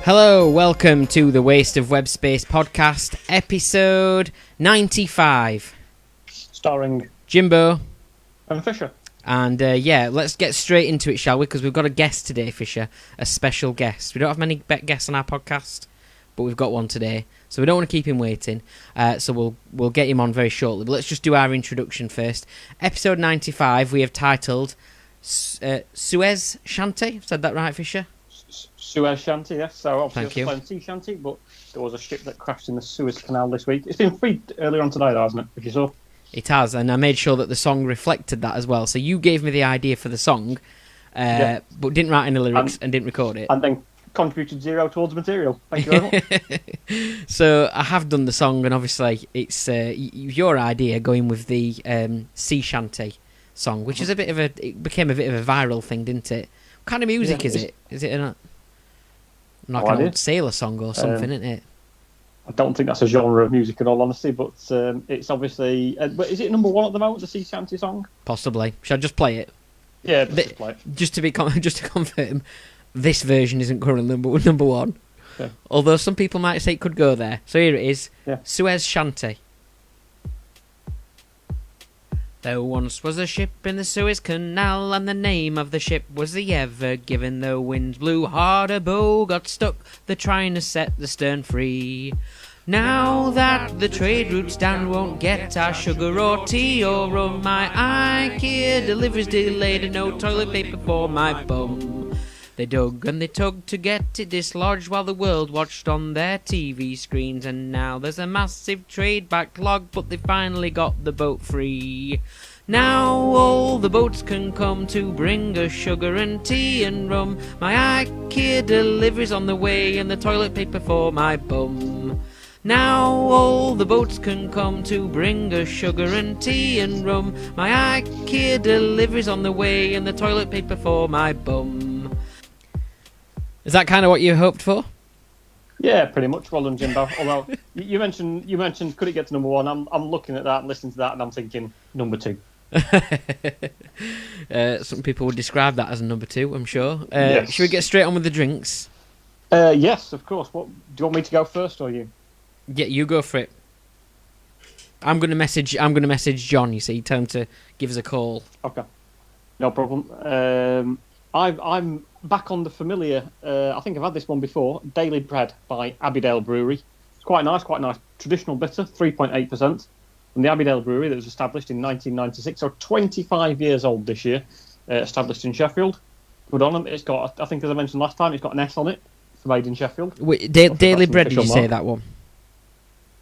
Hello, welcome to the Waste of Web Space podcast, episode 95. Starring Jimbo and Fisher. And let's get straight into it, shall we? Because we've got a guest today, Fisher, a special guest. We don't have many guests on our podcast, but we've got one today, so we don't want to keep him waiting. So we'll get him on very shortly. But let's just do our introduction first. Episode 95, we have titled Suez Shanty. Said that right, Fisher? Suez Shanty, yes. So obviously it's a sea shanty, but there was a ship that crashed in the Suez Canal this week. It's been freed earlier on today, though, hasn't it? If you saw. It has, and I made sure that the song reflected that as well. So you gave me the idea for the song, but didn't write any lyrics and didn't record it. And then contributed zero towards the material. Thank you very much. So I have done the song, and obviously it's your idea going with the sea shanty song, which is it became a bit of a viral thing, didn't it? What kind of music is it? Is it an old sailor song or something, isn't it? I don't think that's a genre of music in all honesty, but it's obviously... but is it number one at the moment, the sea shanty song? Possibly. Should I just play it? Yeah, just play it. Just to confirm, this version isn't currently number one. Yeah. Although some people might say it could go there. So here it is. Yeah. Suez Shanty. There once was a ship in the Suez Canal, and the name of the ship was the Ever Given. The winds blew hard, a bow got stuck, they're trying to set the stern free. Now that the trade routes down won't get our sugar or tea or rum, my IKEA delivery's delayed and no toilet paper for my bum. They dug and they tugged to get it dislodged while the world watched on their TV screens, and now there's a massive trade backlog, but they finally got the boat free. Now all the boats can come to bring us sugar and tea and rum. My IKEA delivery's on the way and the toilet paper for my bum. Now all the boats can come to bring us sugar and tea and rum. My IKEA delivery's on the way and the toilet paper for my bum. Is that kind of what you hoped for? Yeah, pretty much. Well done, Jimbo. Although you mentioned could it get to number one? I'm looking at that and listening to that, and I'm thinking number two. Some people would describe that as a number two, I'm sure. Yes. Should we get straight on with the drinks? Yes, of course. Do you want me to go first or you? Yeah, you go for it. I'm going to message John. You see, tell him to give us a call. Okay, no problem. I'm back on the familiar. I think I've had this one before. Daily Bread by Abidel Brewery. It's quite nice traditional bitter, 3.8%. From the Abidel Brewery that was established in 1996, so 25 years old this year. Established in Sheffield. Good on them. It's got, I think, as I mentioned last time, it's got an S on it for made in Sheffield. Wait, Daily Bread? Did you say that one?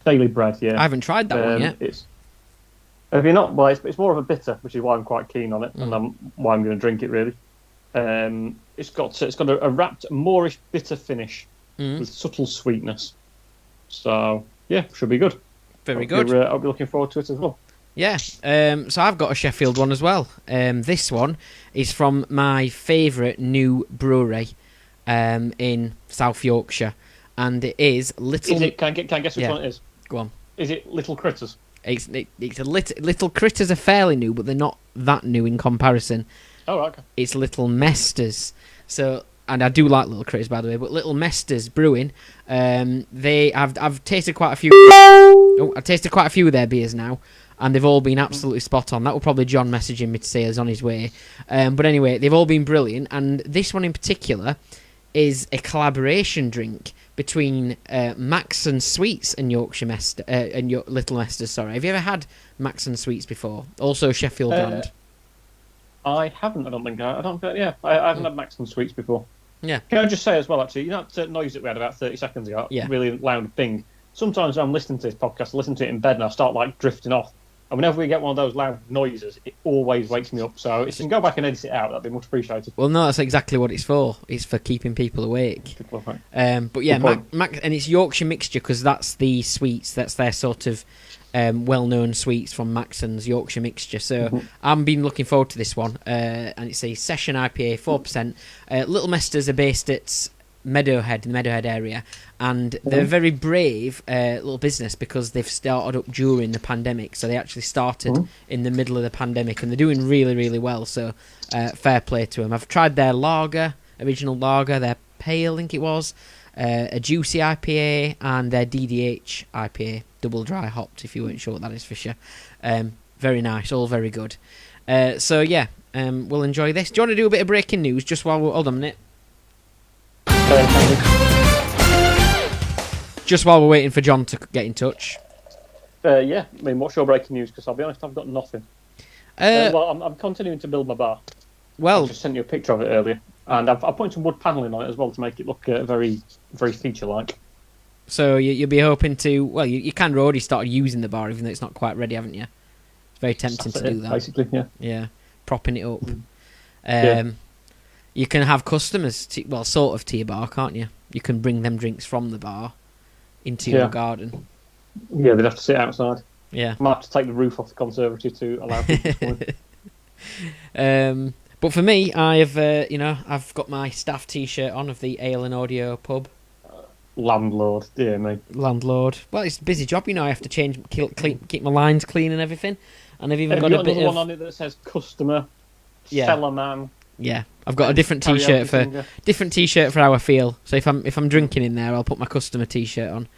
Daily Bread, yeah. I haven't tried that one yet. Have you not? Well, it's more of a bitter, which is why I'm quite keen on it, and why I'm going to drink it really. It's got a wrapped Moorish bitter finish with subtle sweetness. So yeah, should be good. Very good. I'll be looking forward to it as well. Yeah. So I've got a Sheffield one as well. This one is from my favourite new brewery in South Yorkshire, and it is Little. Can I guess which one it is? Go on. Is it Little Critters? It's Little Critters are fairly new, but they're not that new in comparison. Oh, okay. It's Little Mesters. So, and I do like Little Critters, by the way, but Little Mesters Brewing, I've tasted quite a few. I've tasted quite a few of their beers now, and they've all been absolutely spot on. That will probably John messaging me to say he's on his way. But anyway, they've all been brilliant, and this one in particular is a collaboration drink between Max and Sweets and Yorkshire Mester and Little Mesters. Sorry, have you ever had Max and Sweets before? Also Sheffield brand. I haven't. I don't think. I haven't had Max and Sweets before. Yeah. Can I just say as well, actually, you know that noise that we had about 30 seconds ago? Yeah. Really loud ping. Sometimes when I'm listening to this podcast, I listen to it in bed and I start drifting off. And whenever we get one of those loud noises, it always wakes me up. So if you can go back and edit it out, that'd be much appreciated. Well, no, that's exactly what it's for. It's for keeping people awake. But yeah, Max, and it's Yorkshire mixture because that's the sweets. That's their sort of well-known sweets from Maxon's Yorkshire mixture. So I've been looking forward to this one. And it's a session IPA, 4%. Little Mesters are based at Meadowhead, in the Meadowhead area, and they're a very brave little business because they've started up during the pandemic. So they actually started in the middle of the pandemic, and they're doing really, really well. So fair play to them. I've tried their lager, original lager, their pale, I think it was, a juicy IPA, and their DDH IPA, double dry hopped, if you weren't sure what that is for sure. Very nice, all very good. So yeah, we'll enjoy this. Do you want to do a bit of breaking news just while we're... Hold on a minute. Just while we're waiting for John to get in touch. Yeah, I mean, what's your breaking news? Because I'll be honest, I've got nothing. Well, I'm continuing to build my bar. Well, I just sent you a picture of it earlier. And I've put some wood panelling on it as well to make it look very, very feature-like. So you'll be hoping to... Well, you kind of already started using the bar, even though it's not quite ready, haven't you? It's very tempting to do that. Basically, yeah. Yeah, propping it up. Yeah. You can have customers, sort of to your bar, can't you? You can bring them drinks from the bar into your garden. Yeah, they'd have to sit outside. Yeah. I might have to take the roof off the conservatory to allow people to come in. But for me, I've got my staff T-shirt on of the Ale and Audio pub. Landlord, dear me. Landlord. Well, it's a busy job, I have to keep my lines clean and everything. And I've even got a bit of... one on it that says customer, cellar man. Yeah, I've got a different T-shirt for how I feel. So if I'm drinking in there, I'll put my customer T-shirt on,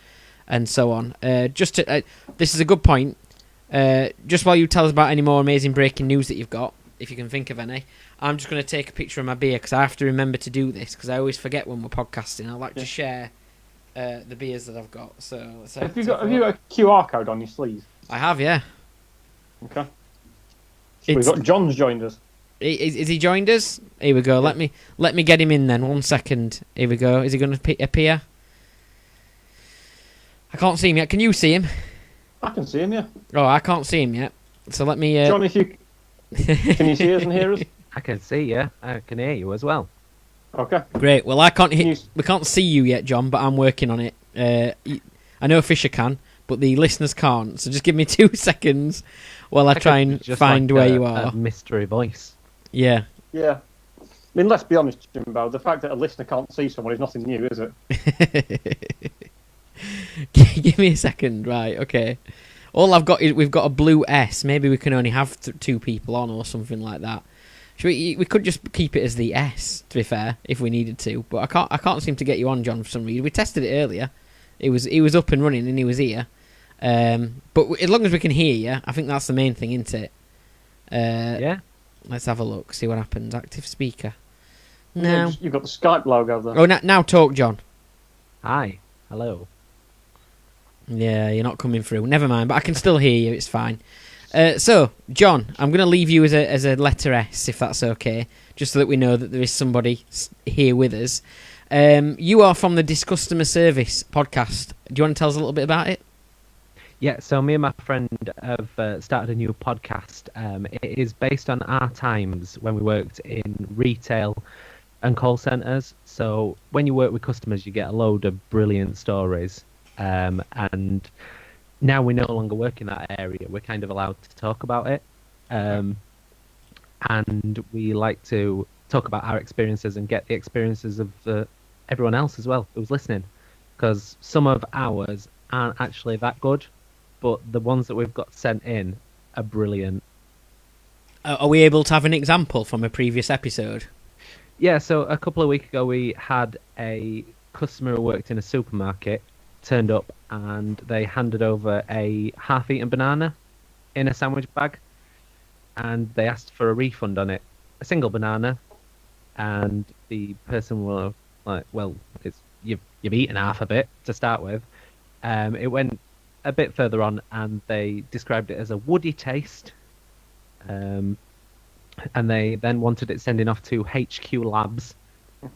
and so on. This is a good point. Just while you tell us about any more amazing breaking news that you've got, if you can think of any, I'm just going to take a picture of my beer because I have to remember to do this because I always forget when we're podcasting. I like to share the beers that I've got. So have you got a QR code on your sleeve? I have, yeah. Okay. We've got John's joined us. Is he joined us? Here we go. Yeah. Let me get him in then. 1 second. Here we go. Is he going to appear? I can't see him yet. Can you see him? I can see him, yeah. Oh, I can't see him yet. So let me... John, if you... Can you see us and hear us? I can see you. I can hear you as well. Okay. Great. Well, we can't see you yet, John, but I'm working on it. I know Fisher can, but the listeners can't. So just give me 2 seconds while I try and find where you are. A mystery voice. Yeah. Yeah. I mean, let's be honest, Jimbo. The fact that a listener can't see someone is nothing new, is it? Give me a second. Right. Okay. All I've got is we've got a blue S. Maybe we can only have 2 people on or something like that. We could just keep it as the S, to be fair, if we needed to. But I can't seem to get you on, John, for some reason. We tested it earlier. He was up and running and he was here. But as long as we can hear you, I think that's the main thing, isn't it? Yeah. Let's have a look. See what happens. Active speaker. No. You've got the Skype logo there. Oh, now talk, John. Hi. Hello. Yeah, you're not coming through. Never mind, but I can still hear you. It's fine. So, John, I'm going to leave you as a letter S, if that's okay, just so that we know that there is somebody here with us. You are from the Disgustomer Service podcast. Do you want to tell us a little bit about it? Yeah, so me and my friend have started a new podcast. It is based on our times when we worked in retail and call centres. So when you work with customers, you get a load of brilliant stories. And now we no longer work in that area. We're kind of allowed to talk about it. And we like to talk about our experiences and get the experiences of everyone else as well who's listening. Because some of ours aren't actually that good, but the ones that we've got sent in are brilliant. Are we able to have an example from a previous episode? Yeah, so a couple of weeks ago we had a customer who worked in a supermarket turned up and they handed over a half-eaten banana in a sandwich bag and they asked for a refund on it. A single banana, and the person was like, well, you've eaten half of it to start with. It went a bit further on and they described it as a woody taste, and they then wanted it sending off to HQ labs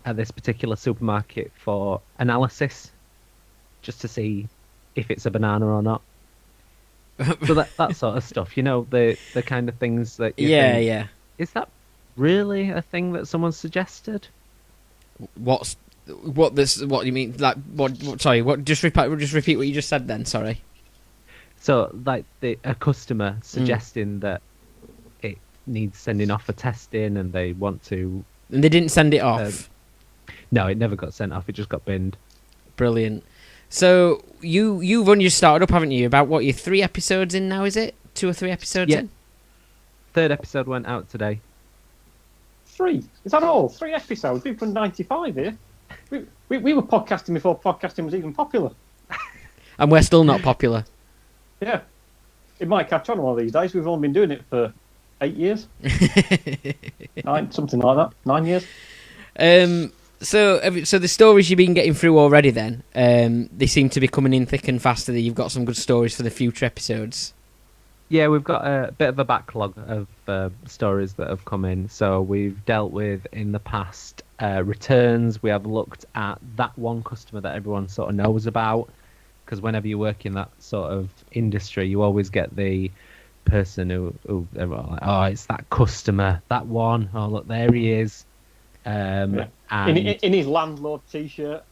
at this particular supermarket for analysis, just to see if it's a banana or not. So that sort of stuff, the kind of things that you think, yeah. Is that really a thing that someone suggested? What do you mean? Like what? Sorry, what? Just repeat what you just said. Then, sorry. So, like a customer suggesting that it needs sending off for testing, and they want to. And they didn't send it off. No, it never got sent off. It just got binned. Brilliant. So you've only just started up, haven't you? About what, you're 3 episodes in now? Is it 2 or 3 episodes in? 3rd episode went out today. 3? Is that all? 3 episodes? We've done 95 here. We were podcasting before podcasting was even popular. And we're still not popular. Yeah. It might catch on one of these days. We've only been doing it for 8 years. 9, something like that. 9 years. So the stories you've been getting through already then, they seem to be coming in thick and fast, that you've got some good stories for the future episodes. Yeah, we've got a bit of a backlog of stories that have come in. So we've dealt with, in the past, returns. We have looked at that one customer that everyone sort of knows about. Because whenever you work in that sort of industry, you always get the person who everyone like, oh, it's that customer, that one. Oh, look, there he is. And in his landlord T-shirt.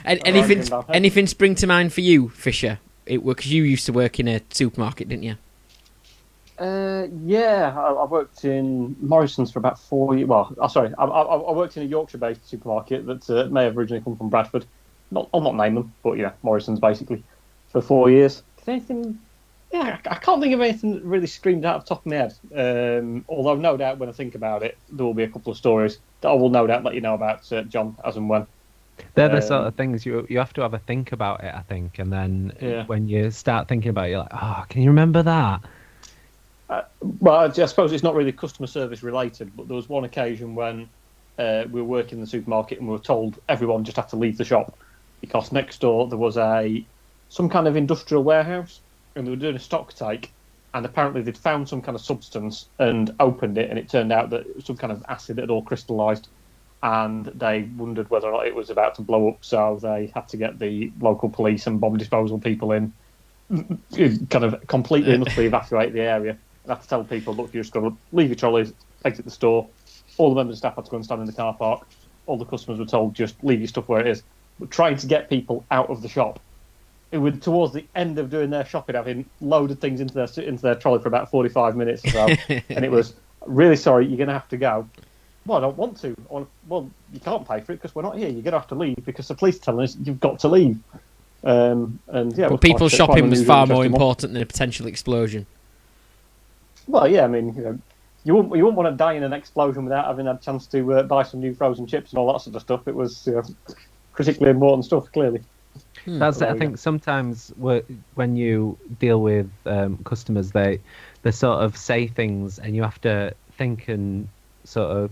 Anything spring to mind for you, Fisher? Because you used to work in a supermarket, didn't you? Yeah, I worked in Morrison's for about 4 years. Well, sorry, I worked in a Yorkshire-based supermarket that may have originally come from Bradford. I'll not name them, but yeah, Morrison's basically for 4 years. Anything? Yeah, I can't think of anything that really screamed out of the top of my head. Although no doubt when I think about it, there will be a couple of stories that I will no doubt let you know about, John, as and when. They're the sort of things you have to have a think about it, I think, and then when you start thinking about it, you're like, oh, can you remember that? Well, I suppose it's not really customer service related, but there was one occasion when we were working in the supermarket and we were told everyone just had to leave the shop because next door there was some kind of industrial warehouse and they were doing a stock take, and apparently they'd found some kind of substance and opened it, and it turned out that it was some kind of acid that had all crystallised, and they wondered whether or not it was about to blow up, so they had to get the local police and bomb disposal people in, kind of completely and utterly evacuate the area. And have to tell people, look, you're just going to leave your trolleys, exit the store. All the members of staff had to go and stand in the car park. All the customers were told, just leave your stuff where it is. But trying to get people out of the shop, it would, towards the end of doing their shopping, having loaded things into their trolley for about 45 minutes or so, and it was, really sorry, you're going to have to go. Well, I don't want to. Or, well, you can't pay for it because we're not here. You're going to have to leave because the police are telling us you've got to leave. And yeah, but people's shopping was far more important than a potential explosion. Well, yeah, I mean, you wouldn't want to die in an explosion without having had a chance to buy some new frozen chips and all that sort of stuff. It was critically important stuff, clearly. That's it. I think sometimes when you deal with customers, they sort of say things and you have to think and sort of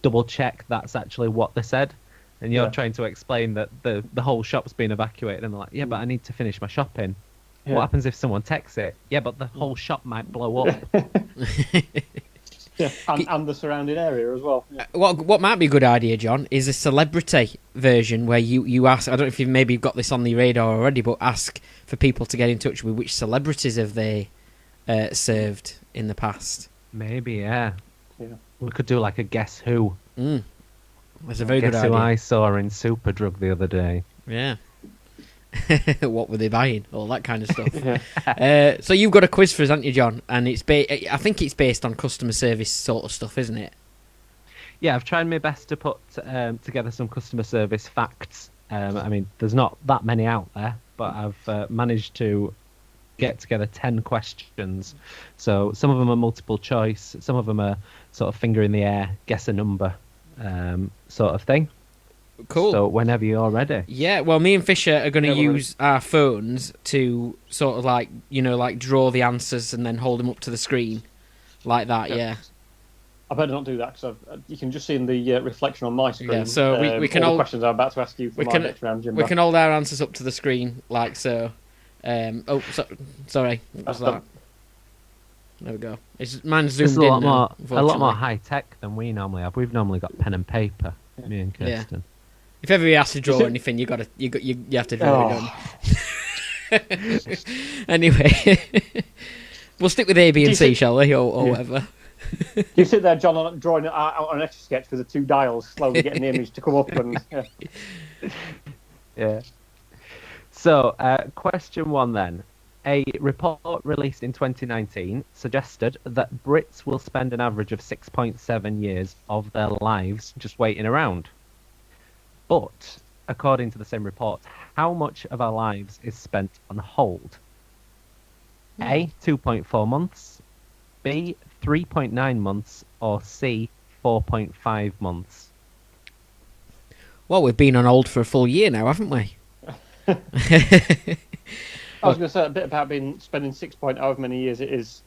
double check that's actually what they said. And you're trying to explain that the whole shop's been evacuated, and they're like, yeah, but I need to finish my shopping. Yeah. What happens if someone texts it? Yeah, but the whole shop might blow up. Yeah, and the surrounding area as well. Yeah. What might be a good idea, John, is a celebrity version where you ask, I don't know if you've maybe got this on the radar already, but ask for people to get in touch with which celebrities have they served in the past. Maybe, yeah. We could do like a Guess Who. That's a very good idea. Guess Who I saw in Superdrug the other day. Yeah. What were they buying? All that kind of stuff. So you've got a quiz for us, haven't you, John? And I think it's based on customer service sort of stuff, isn't it? Yeah, I've tried my best to put together some customer service facts. I mean, there's not that many out there, but I've managed to get together 10 questions. So some of them are multiple choice, some of them are sort of finger in the air, guess a number sort of thing. Cool. So whenever you're ready. Yeah, well, me and Fisher are going to use our phones to sort of like draw the answers and then hold them up to the screen like that, yeah. I better not do that because you can just see in the reflection on my screen. Yeah, so we can all the questions I'm about to ask you for my next round, Jimbo. We can hold our answers up to the screen like so. Sorry. What was that? There we go. Mine's zoomed in now, a lot more high tech than we normally have. We've normally got pen and paper. Me and Kirsten. Yeah. If ever you have to draw anything, you have to draw it on. Anyway, we'll stick with A, B, and C, shall we, or whatever. You sit there, John, drawing out on an extra sketch with the two dials, slowly getting the image to come up and. Yeah. So, question 1 then. A report released in 2019 suggested that Brits will spend an average of 6.7 years of their lives just waiting around. But, according to the same report, how much of our lives is spent on hold? A, 2.4 months, B, 3.9 months, or C, 4.5 months? Well, we've been on hold for a full year now, haven't we? I was going to say a bit about spending 6 however many years it is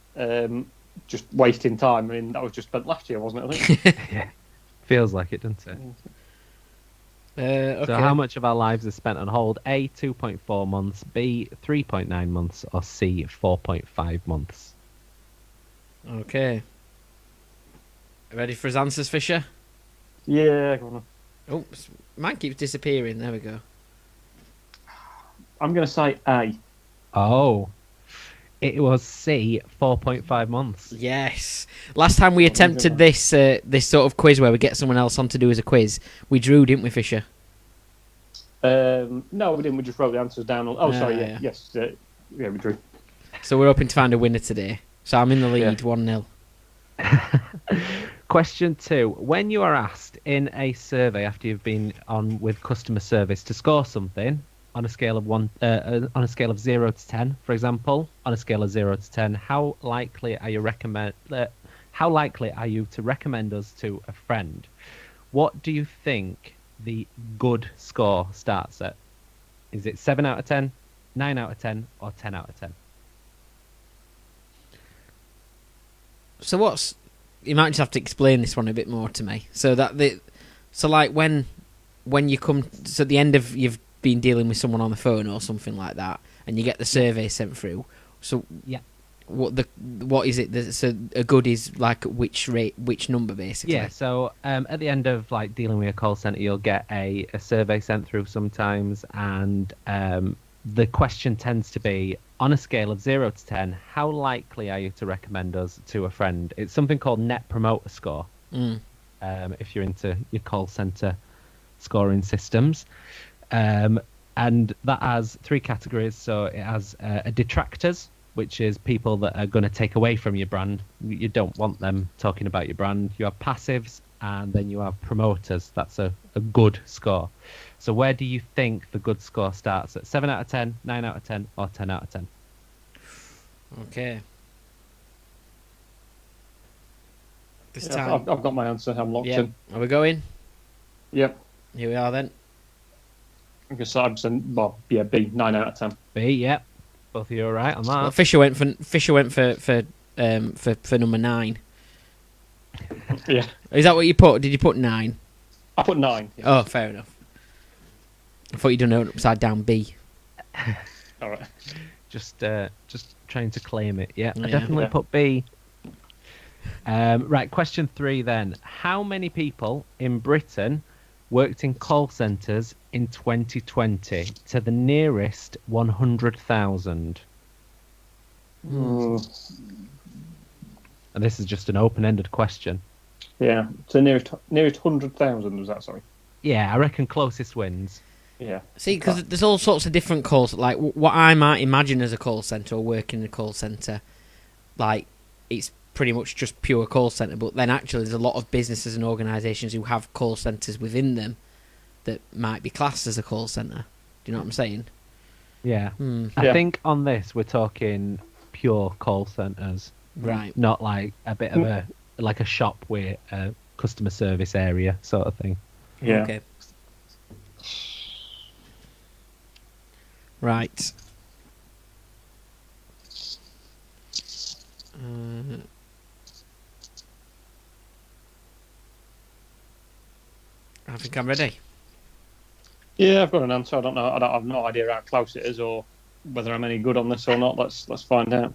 just wasting time. I mean, that was just spent last year, wasn't it? I think. Yeah. Feels like it, doesn't it? Okay. So how much of our lives is spent on hold? A, 2.4 months, B, 3.9 months, or C, 4.5 months? Okay. Ready for his answers, Fisher? Yeah, go on. Oh, mine keeps disappearing. There we go. I'm going to say A. Oh. It was C, 4.5 months. Yes. Last time we attempted this sort of quiz where we get someone else on to do as a quiz, we drew, didn't we, Fisher? No, we didn't. We just wrote the answers down. Sorry, yeah. Yes. Yeah, we drew. So we're hoping to find a winner today. So I'm in the lead, 1-0. Question 2. When you are asked in a survey after you've been on with customer service to score something on a scale of 0 to 10, for example, on a scale of 0 to 10, how likely are you to recommend us to a friend? What do you think the good score starts at? Is it 7 out of 10, 9 out of 10, or 10 out of 10? So you might just have to explain this one a bit more to me. So like when you come to the end of you've been dealing with someone on the phone or something like that, and you get the survey sent through. So yeah, what is it? So a good is like which number basically? Yeah. So at the end of like dealing with a call center, you'll get a survey sent through sometimes, and the question tends to be on a scale of 0 to 10. How likely are you to recommend us to a friend? It's something called Net Promoter Score. If you're into your call center scoring systems. And that has 3 categories. So it has a detractors, which is people that are going to take away from your brand. You don't want them talking about your brand. You have passives, and then you have promoters. That's a good score. So where do you think the good score starts? At 7 out of 10, 9 out of 10, or 10 out of 10? Okay. This Yeah, time, I've got my answer. I'm locked in. Are we going? Yep. Here we are then. I guess I'm saying, well, yeah, B, 9 out of 10. B, yep. Both of you are right on that. Well, Fisher went for number 9. Yeah. Is that what you put? Did you put 9? I put 9. Yeah. Oh, fair enough. I thought you'd done an upside down B. All right. Just trying to claim it. Yeah, I Yeah. definitely put B. Right, question 3 then. How many people in Britain worked in call centres in 2020 to the nearest 100,000? And this is just an open-ended question. Yeah. So nearest 100,000 was that? Sorry. Yeah, I reckon closest wins. Yeah. See, because there's all sorts of different calls. Like what I might imagine as a call centre or working in a call centre, like it's pretty much just pure call centre. But then actually, there's a lot of businesses and organisations who have call centres within them that might be classed as a call centre. Do you know what I'm saying? Yeah. Hmm. I think on this we're talking pure call centres, Right. not like a bit of a shop with a customer service area sort of thing. Yeah. Okay. Right. I think I'm ready. Yeah, I've got an answer. I don't know. I have no idea how close it is or whether I'm any good on this or not. Let's find out.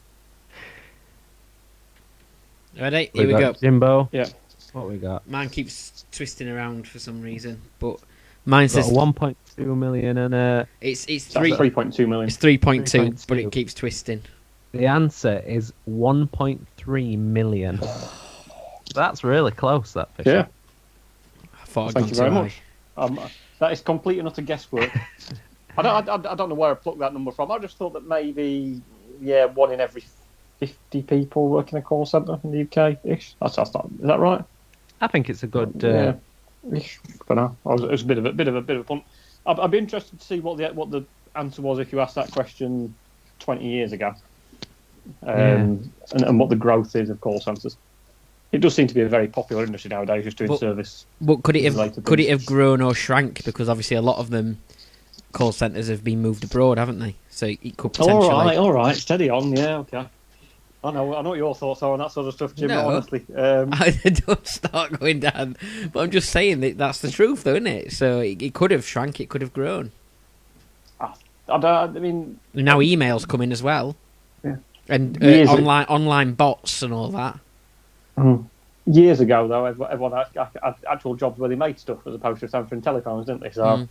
Ready? Here we go. Jimbo. Yeah. What we got? Mine keeps twisting around for some reason, but mine Got says 1.2 million and it's That's 3.2 million. It's 3.2, 3.2. but it keeps twisting. the answer is 1.3 million. That's really close, that Fisher. Yeah. I thought I'd Thank gone you very too much. high. That is complete and utter guesswork. I don't know where I plucked that number from. I just thought that maybe 1 in every 50 people work in a call centre in the UK ish. That's not, is that right? I think it's a good. Yeah. Ish. I don't know. It was a bit of a punt. I'd be interested to see what the answer was if you asked that question 20 years ago, and what the growth is of call centres. It does seem to be a very popular industry nowadays, just doing service. But could it related have grown or shrank? Because obviously a lot of them call centres have been moved abroad, haven't they? So it could potentially. All right, steady on. Yeah, okay. I know what your thoughts are on that sort of stuff, Jim. No. Honestly, I don't start going down. But I'm just saying that's the truth, though, isn't it? So it could have shrank, it could have grown. I mean, now emails come in as well. Yeah. And online bots and all that. Years ago, though, everyone had actual jobs where they made stuff as opposed to just answering telephones, didn't they? So,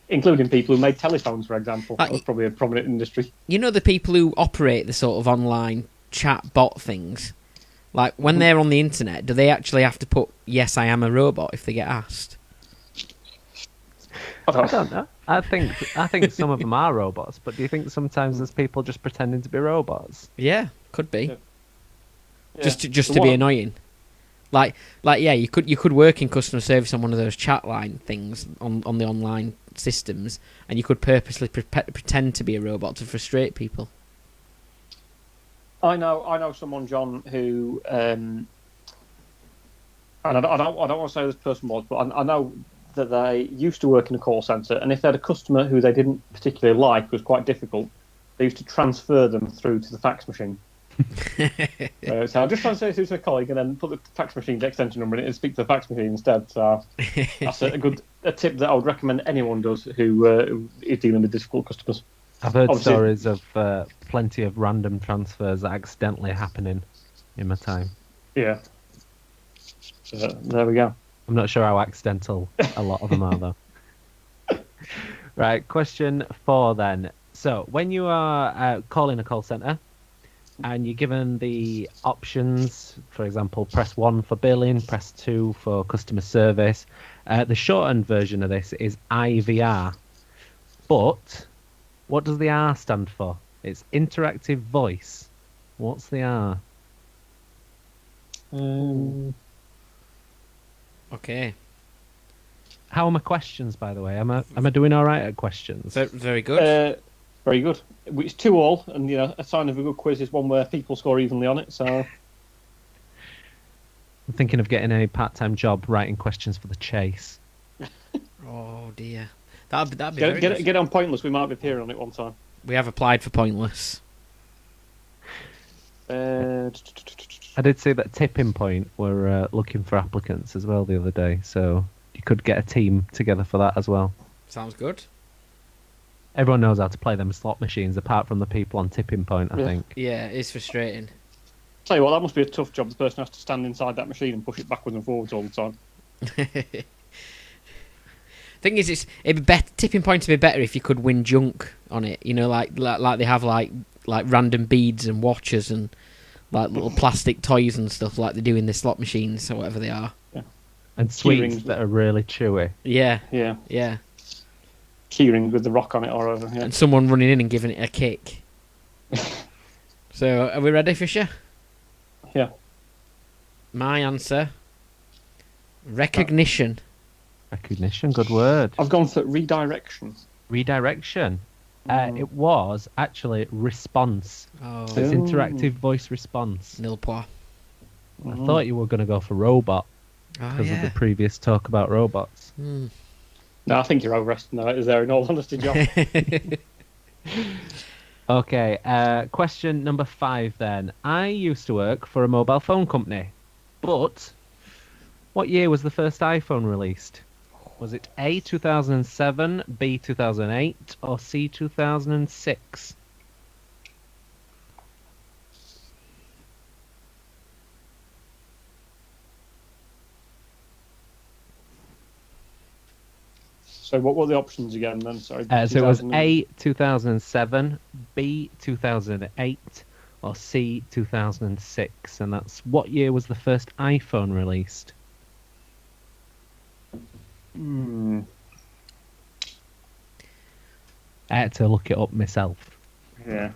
including people who made telephones, for example. That was probably a prominent industry. You know the people who operate the sort of online chat bot things? Like, when they're on the internet, do they actually have to put, yes, I am a robot, if they get asked? I don't know. I think some of them are robots, but do you think sometimes there's people just pretending to be robots? Yeah, could be. Yeah. Just to be annoying. Like yeah, you could work in customer service on one of those chat line things on the online systems, and you could purposely pretend to be a robot to frustrate people. I know someone, John, who and I don't want to say who this person was, but I know that they used to work in a call centre, and if they had a customer who they didn't particularly like, was quite difficult, they used to transfer them through to the fax machine. So I'll just transfer it to a colleague and then put the fax machine's extension number in it and speak to the fax machine instead. So that's a tip that I would recommend anyone does who is dealing with difficult customers. I've heard stories of plenty of random transfers accidentally happening in my time. Yeah. So there we go. I'm not sure how accidental a lot of them are, though. Right, question 4 then. So, when you are calling a call centre and you're given the options, for example, press 1 for billing, press 2 for customer service, the shortened version of this is IVR. But what does the R stand for? It's interactive voice. What's the R? Okay. How are my questions, by the way? Am I doing all right at questions? Very good. Very good. It's 2-2, and a sign of a good quiz is one where people score evenly on it. So I'm thinking of getting a part-time job writing questions for the Chase. Oh dear, that'd be very good. Get on Pointless. We might be appearing on it one time. We have applied for Pointless. I did see that Tipping Point were looking for applicants as well the other day, so you could get a team together for that as well. Sounds good. Everyone knows how to play them slot machines, apart from the people on Tipping Point, I think. Yeah, it's frustrating. Tell you what, that must be a tough job. The person has to stand inside that machine and push it backwards and forwards all the time. Thing is, it'd be better. Tipping Point would be better if you could win junk on it. Like they have like random beads and watches and like little plastic toys and stuff like they do in the slot machines or whatever they are. Yeah. And sweets that are really chewy. Yeah. Yeah. Keyring with the rock on it or whatever. Yeah. And someone running in and giving it a kick. So, are we ready, Fisher? Yeah. My answer: recognition. Recognition, good word. I've gone for redirection. Redirection. It was actually response. Oh. So it's interactive voice response. Nil point. I thought you were going to go for robot because of the previous talk about robots. No, I think you're overestimating there, in all honesty, John. Okay, question number 5 then. I used to work for a mobile phone company, but what year was the first iPhone released? Was it A, 2007, B, 2008, or C, 2006? So what were the options again then? Sorry. So it was A, 2007, B, 2008, or C, 2006. And that's what year was the first iPhone released? I had to look it up myself. Yeah.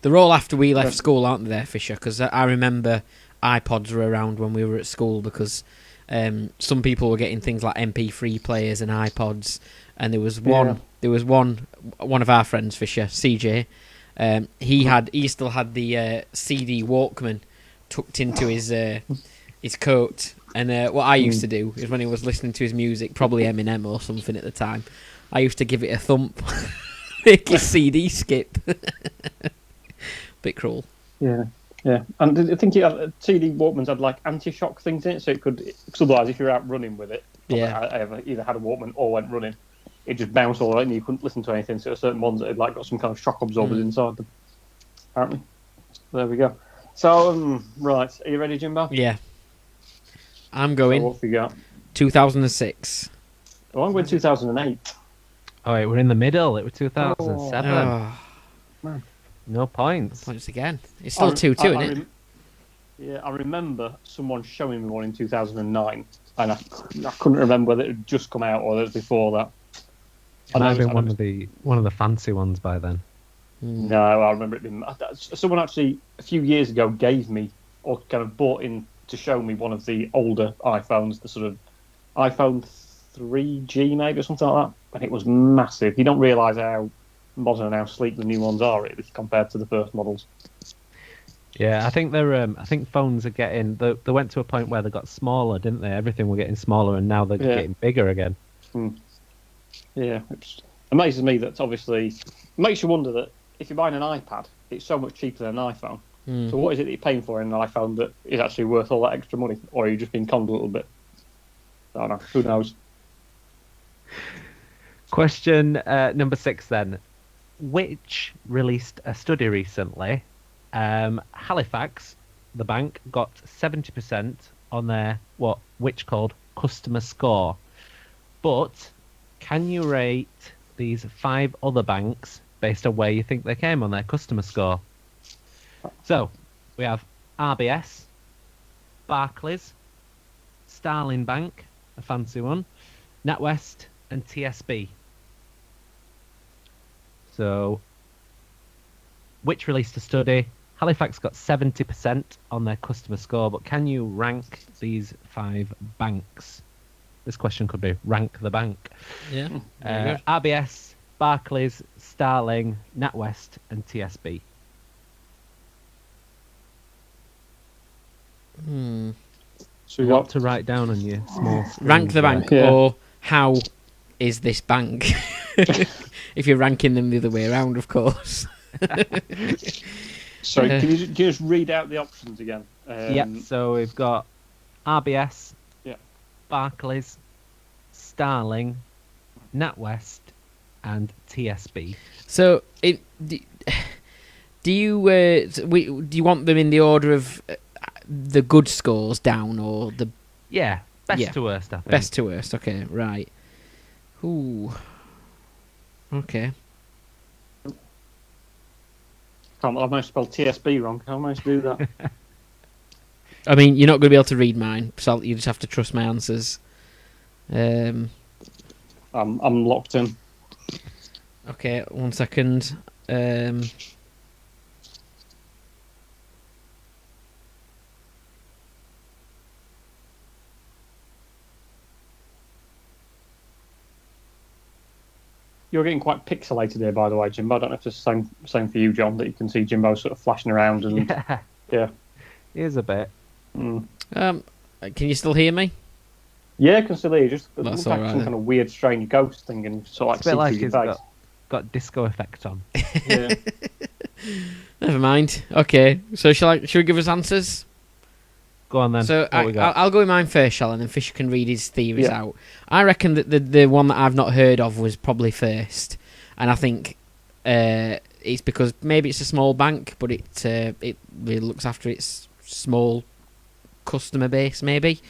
They're all after we left school, aren't they, there, Fisher? Because I remember iPods were around when we were at school because some people were getting things like MP3 players and iPods, and there was one of our friends, Fisher, CJ. He still had the CD Walkman tucked into his his coat. And what I used to do is when he was listening to his music, probably Eminem or something at the time, I used to give it a thump, make his CD skip. Bit cruel. Yeah. And I think CD Walkmans had like anti-shock things in it, so it could. Because otherwise, if you're out running with it, I either had a Walkman or went running, it just bounced all right, and you couldn't listen to anything. So there were certain ones that had like got some kind of shock absorbers inside them. Apparently, there we go. So, right, are you ready, Jimbo? Yeah. I'm going. So what have we got? 2006. Oh, I'm going 2008. Oh, wait, we're in the middle. It was 2007. Oh, No points. points again. It's still 2-2, isn't it? I remember someone showing me one in 2009, and I couldn't remember whether it had just come out or it was before that. It might have been one of the fancy ones by then. No, I remember it being. Someone actually a few years ago gave me, or kind of bought in to show me one of the older iPhones, the sort of iPhone 3G maybe or something like that, and it was massive. You don't realise how modern and how sleek the new ones are really compared to the first models. Yeah, I think I think phones are getting. They went to a point where they got smaller, didn't they? Everything were getting smaller, and now they're getting bigger again. Yeah, it amazes me that obviously it makes you wonder that if you're buying an iPad, it's so much cheaper than an iPhone. So what is it that you're paying for in an iPhone that is actually worth all that extra money, or are you just being conned a little bit? I don't know. Who knows? Question number 6 then. Which released a study recently? Halifax, the bank, got 70% on their which called customer score. But can you rate these 5 other banks based on where you think they came on their customer score? So we have RBS, Barclays, Starling Bank, a fancy one, NatWest, and TSB. So, which released a study? Halifax got 70% on their customer score, but can you rank these 5 banks? This question could be rank the bank. Yeah. RBS, Barclays, Starling, NatWest, and TSB. So we What got to write down on your small screen. Rank the bank, or how is this bank? If you're ranking them the other way around, of course. Sorry, can you just read out the options again? So we've got RBS, Barclays, Starling, NatWest, and TSB. So, do you want them in the order of the good scores down, or the best to worst? I think best to worst. Okay, right. Ooh. Okay. I managed to spell TSB wrong. How am I supposed to do that? I mean, you're not going to be able to read mine, so you just have to trust my answers. I'm locked in. Okay, 1 second. You're getting quite pixelated here, by the way, Jimbo. I don't know if it's the same for you, John, that you can see Jimbo sort of flashing around and yeah. Here's a bit. Can you still hear me? Yeah, I can still hear you. Just That's looks like all right, some then. kind of weird, strange ghost thing, and sort of It's a bit like like see through it's your face. got disco effect on. Yeah. Never mind. Okay, so shall we give us answers? Go on then. So What we got? I'll go with mine first, shall I? And then Fisher can read his theories Yeah. out. I reckon that the one that I've not heard of was probably first, and I think it's because maybe it's a small bank, but it really looks after its small customer base. Maybe.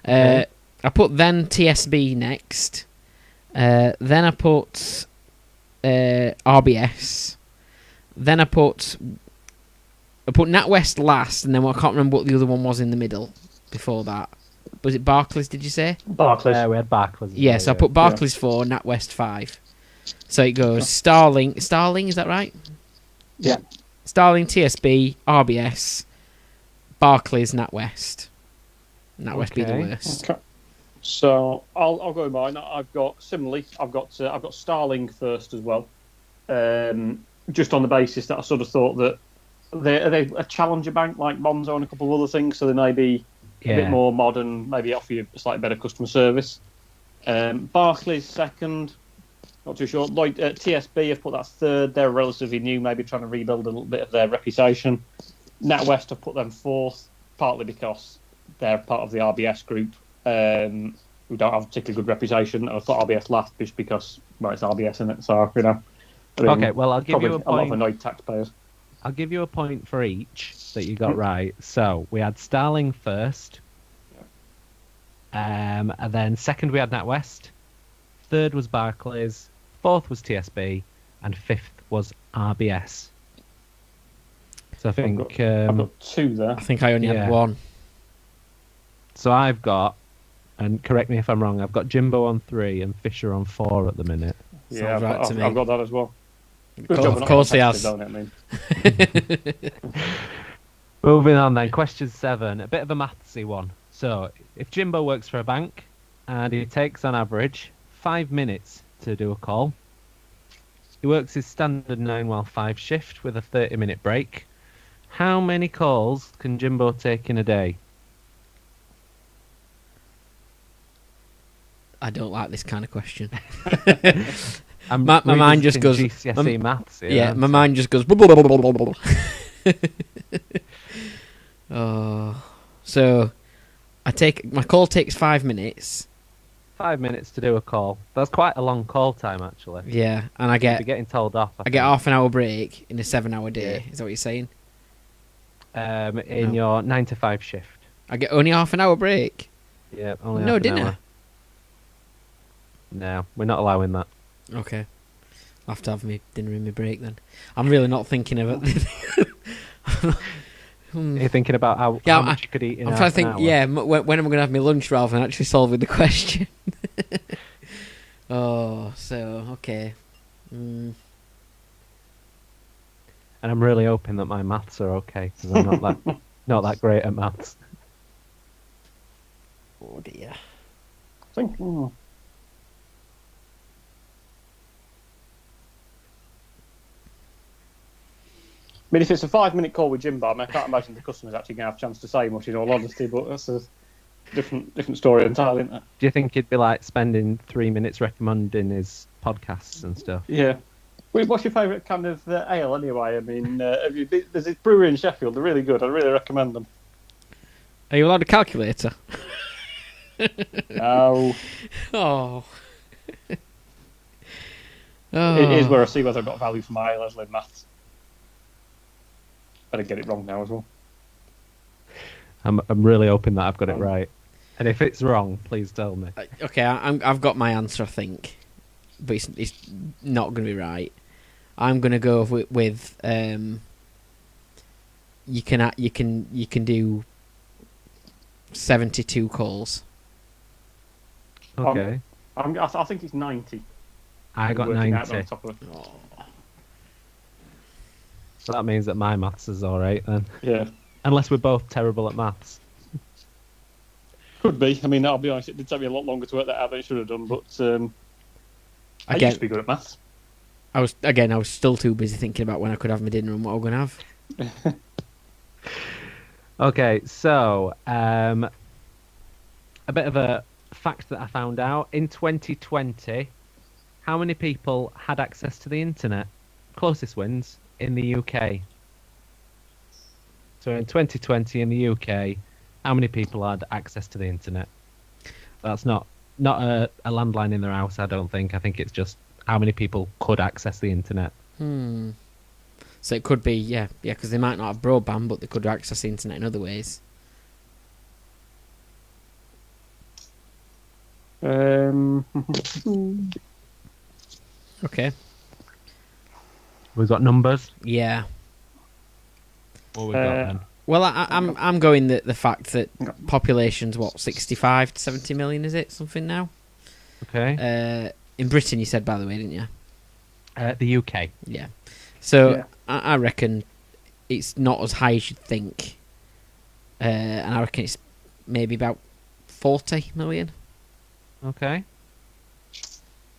I put then TSB next. Then I put RBS. Then I put NatWest last, and then I can't remember what the other one was in the middle before that. Was it Barclays, did you say? Barclays. We had Barclays. as Yes, well, I put Barclays 4, NatWest 5. So it goes Starling, is that right? Yeah. Starling, TSB, RBS, Barclays, NatWest. NatWest be the Okay. worst. Okay. So I'll go with mine. I've got Starling first as well. Just on the basis that I sort of thought that are they a challenger bank like Monzo and a couple of other things, so they may be a bit more modern, maybe offer you a slightly better customer service. Barclays second, not too sure. TSB have put that third. They're relatively new, maybe trying to rebuild a little bit of their reputation. NatWest have put them fourth, partly because they're part of the RBS group, who don't have a particularly good reputation. I thought RBS last just because, well, it's RBS, isn't it? So, you know. Okay, well, I'll give you a point. A lot of annoyed taxpayers. I'll give you a point for each that you got right. So we had Starling first, and then second we had NatWest, third was Barclays, fourth was TSB, and fifth was RBS. So I think I've got two there. I think I only had one. So I've got, and correct me if I'm wrong, I've got Jimbo on 3 and Fisher on 4 at the minute. Yeah, I've got that as well. Good job. Of course he has. Moving on then, question 7, a bit of a mathsy one. So, if Jimbo works for a bank and he takes on average 5 minutes to do a call, he works his standard 9-5 shift with a 30-minute break. How many calls can Jimbo take in a day? I don't like this kind of question. My mind just goes GCSE maths. My mind just goes. Oh, so my call takes 5 minutes. 5 minutes to do a call. That's quite a long call time, actually. Yeah, and I You're getting told off. I get half an hour break in a 7-hour day. Yeah. Is that what you're saying? Your 9-5 shift. I get only half an hour break. Yeah, only no half an dinner. Hour. No, we're not allowing that. Okay. I'll have to have my dinner in my break then. I'm really not thinking of it. You're thinking about how much you could eat in I'm half trying to think, an hour. yeah, when am I going to have my lunch rather than actually solving the question? Oh, so, okay. And I'm really hoping that my maths are okay, because I'm not that great at maths. Oh, dear. I think... I mean, if it's a 5-minute call with Jimbo, I can't imagine the customer's actually going to have a chance to say much, in all honesty, but that's a different story entirely, isn't it? Do you think he'd be like spending 3 minutes recommending his podcasts and stuff? Yeah. What's your favourite kind of ale, anyway? I mean, there's this brewery in Sheffield, they're really good, I really recommend them. Are you allowed a calculator? No. Oh. It is where I see whether I've got value for my ale, as in maths. I didn't get it wrong now as well. I'm really hoping that I've got it right. And if it's wrong, please tell me. Okay, I've got my answer, I think, but it's not going to be right. I'm going to go with you can do 72 calls. Okay. I think it's 90. I got 90. Oh. So that means that my maths is alright then. Yeah. Unless we're both terrible at maths. Could be. I mean, I'll be honest, it did take me a lot longer to work that out than it should have done, but I used to be good at maths. I was still too busy thinking about when I could have my dinner and what I'm going to have. Okay, so a bit of a fact that I found out. In 2020, how many people had access to the internet? Closest wins in the UK. So in 2020 in the UK, how many people had access to the internet? That's not a landline in their house, I don't think. I think it's just how many people could access the internet. So it could be, yeah, because they might not have broadband, but they could access the internet in other ways. Okay. We've got numbers. Yeah. What we got then? Well, I'm going the fact that population's 65 to 70 million, is it? Something now? Okay. In Britain, you said, by the way, didn't you? The UK. Yeah. So I reckon it's not as high as you'd think. And I reckon it's maybe about 40 million. Okay.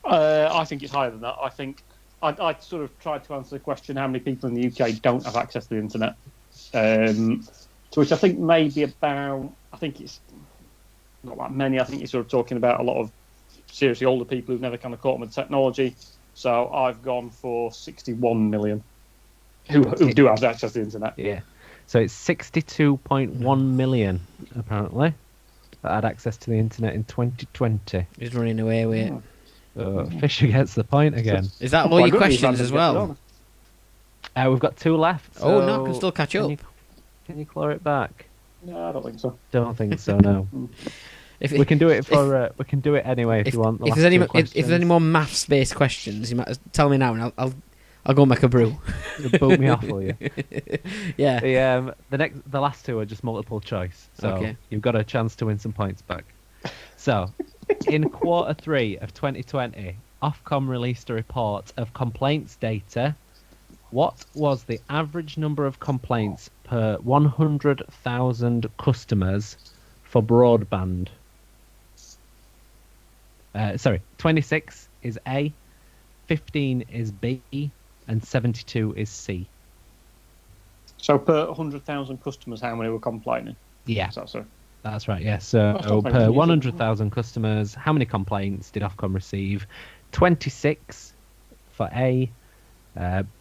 I think it's higher than that. I think I sort of tried to answer the question how many people in the UK don't have access to the internet. To which I think maybe about I think it's not that many. I think you're sort of talking about a lot of seriously older people who've never kind of caught on with technology. So I've gone for 61 million who do have access to the internet. Yeah. So it's 62.1 million, apparently, that had access to the internet in 2020. He's running away with it. So Fisher gets the point again. Is that all your questions as well? We've got 2 left. Oh, so no, I can still catch up. Can you claw it back? No, I don't think so. Don't think so. No. We can do it for. We can do it anyway if you want. If there's any more maths-based questions, you might tell me now, and I'll go make a brew. You'll boot me off, will you? Yeah. The last 2 are just multiple choice, so Okay. you've got a chance to win some points back. So, in quarter 3 of 2020, Ofcom released a report of complaints data. What was the average number of complaints per 100,000 customers for broadband? 26 is A, 15 is B, and 72 is C. So per 100,000 customers, how many were complaining? Yeah, Is that so? that's right. Yeah, so That's not very per many, is it? 100,000 customers, how many complaints did Ofcom receive? 26 for A,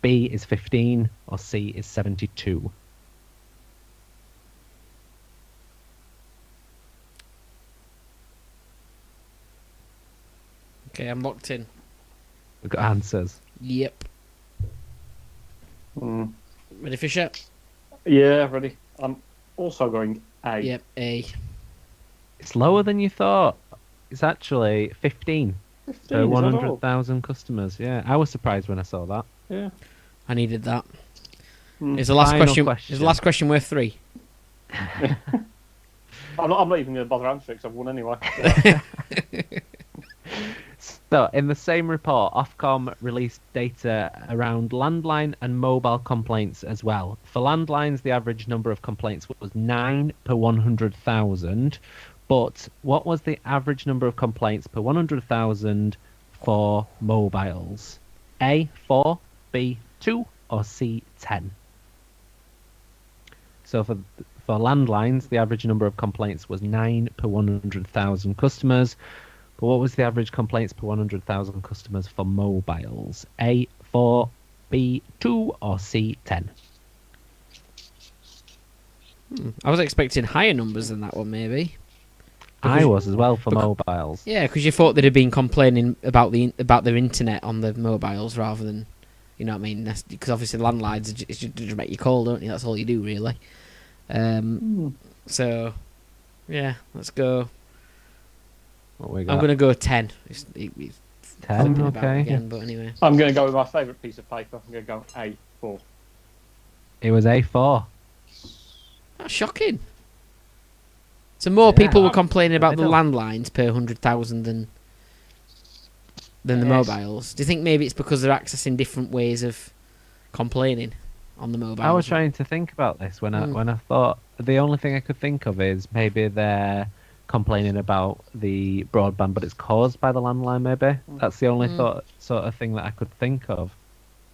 B is 15, or C is 72. Okay, I'm locked in. We've got answers. Yep. Ready, Fisher? Yeah, ready. I'm also going A. Yep, A. It's lower than you thought. It's actually 15 15, per is that all? 100,000 customers. Yeah, I was surprised when I saw that. Yeah. I needed that. Mm. Is the last Final question? Is the last question worth 3? I'm not even going to bother answering because I've won anyway. So, in the same report, Ofcom released data around landline and mobile complaints as well. For landlines, the average number of complaints was 9 per 100,000. But what was the average number of complaints per 100,000 for mobiles? A, 4, B, 2, or C, 10? So for landlines, the average number of complaints was 9 per 100,000 customers. But what was the average complaints per 100,000 customers for mobiles? A, 4, B, 2, or C, 10? I was expecting higher numbers than that one, maybe. I was as well for mobiles. Yeah, because you thought they'd have been complaining about their internet on the mobiles rather than, you know what I mean? Because obviously landlines just make you call, don't you? That's all you do, really. So, yeah, let's go. What we got? I'm going to go 10. It's 10, about okay. again, but anyway. I'm going to go with my favourite piece of paper. I'm going to go A4. It was A4. That's shocking. So more people were Yeah. complaining about the I know. landlines per 100,000 than the Yes. mobiles. Do you think maybe it's because they're accessing different ways of complaining on the mobiles? I was trying to think about this when I thought the only thing I could think of is maybe they're complaining about the broadband, but it's caused by the landline. Maybe that's the only sort of thing that I could think of.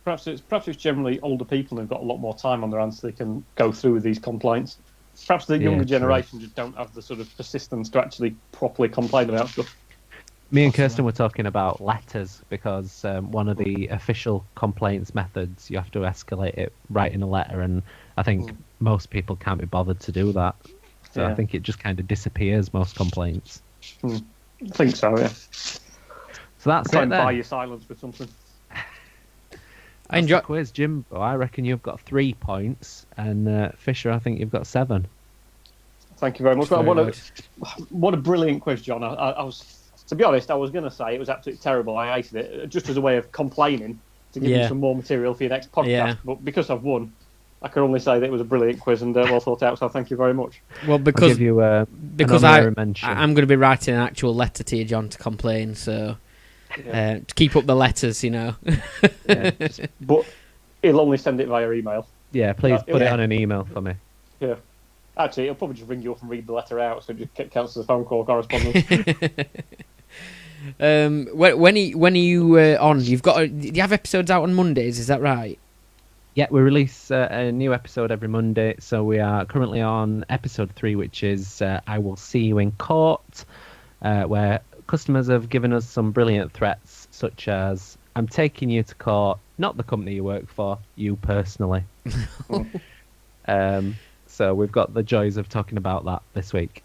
Perhaps it's generally older people who've got a lot more time on their hands so they can go through with these complaints. Perhaps the younger true. generation just don't have the sort of persistence to actually properly complain about stuff. Me and Kirsten were talking about letters because one of the official complaints methods, you have to escalate it, writing a letter, and I think most people can't be bothered to do that. So I think it just kind of disappears, most complaints. I think so, yeah. So that's Try it and then. buy your silence with something. I enjoy. That's the quiz, Jimbo. I reckon you've got 3 points, and Fisher, I think you've got 7. Thank you very much. Very What a brilliant quiz, John. I was, to be honest, I was going to say it was absolutely terrible. I hated it, just as a way of complaining to give you some more material for your next podcast. Yeah. But because I've won, I can only say that it was a brilliant quiz and well thought out. So thank you very much. Well, I'll because give you an because honorary mention. I'm going to be writing an actual letter to you, John, to complain. So to keep up the letters, you know. But he'll only send it via email. Yeah, please put it yeah. on an email for me. Yeah. Actually, he'll probably just ring you up and read the letter out, so it just counts as a phone call correspondence. When are you on? Do you have episodes out on Mondays? Is that right? Yeah, we release a new episode every Monday, so we are currently on episode 3, which is I Will See You in Court, where customers have given us some brilliant threats, such as, I'm taking you to court, not the company you work for, you personally. So we've got the joys of talking about that this week.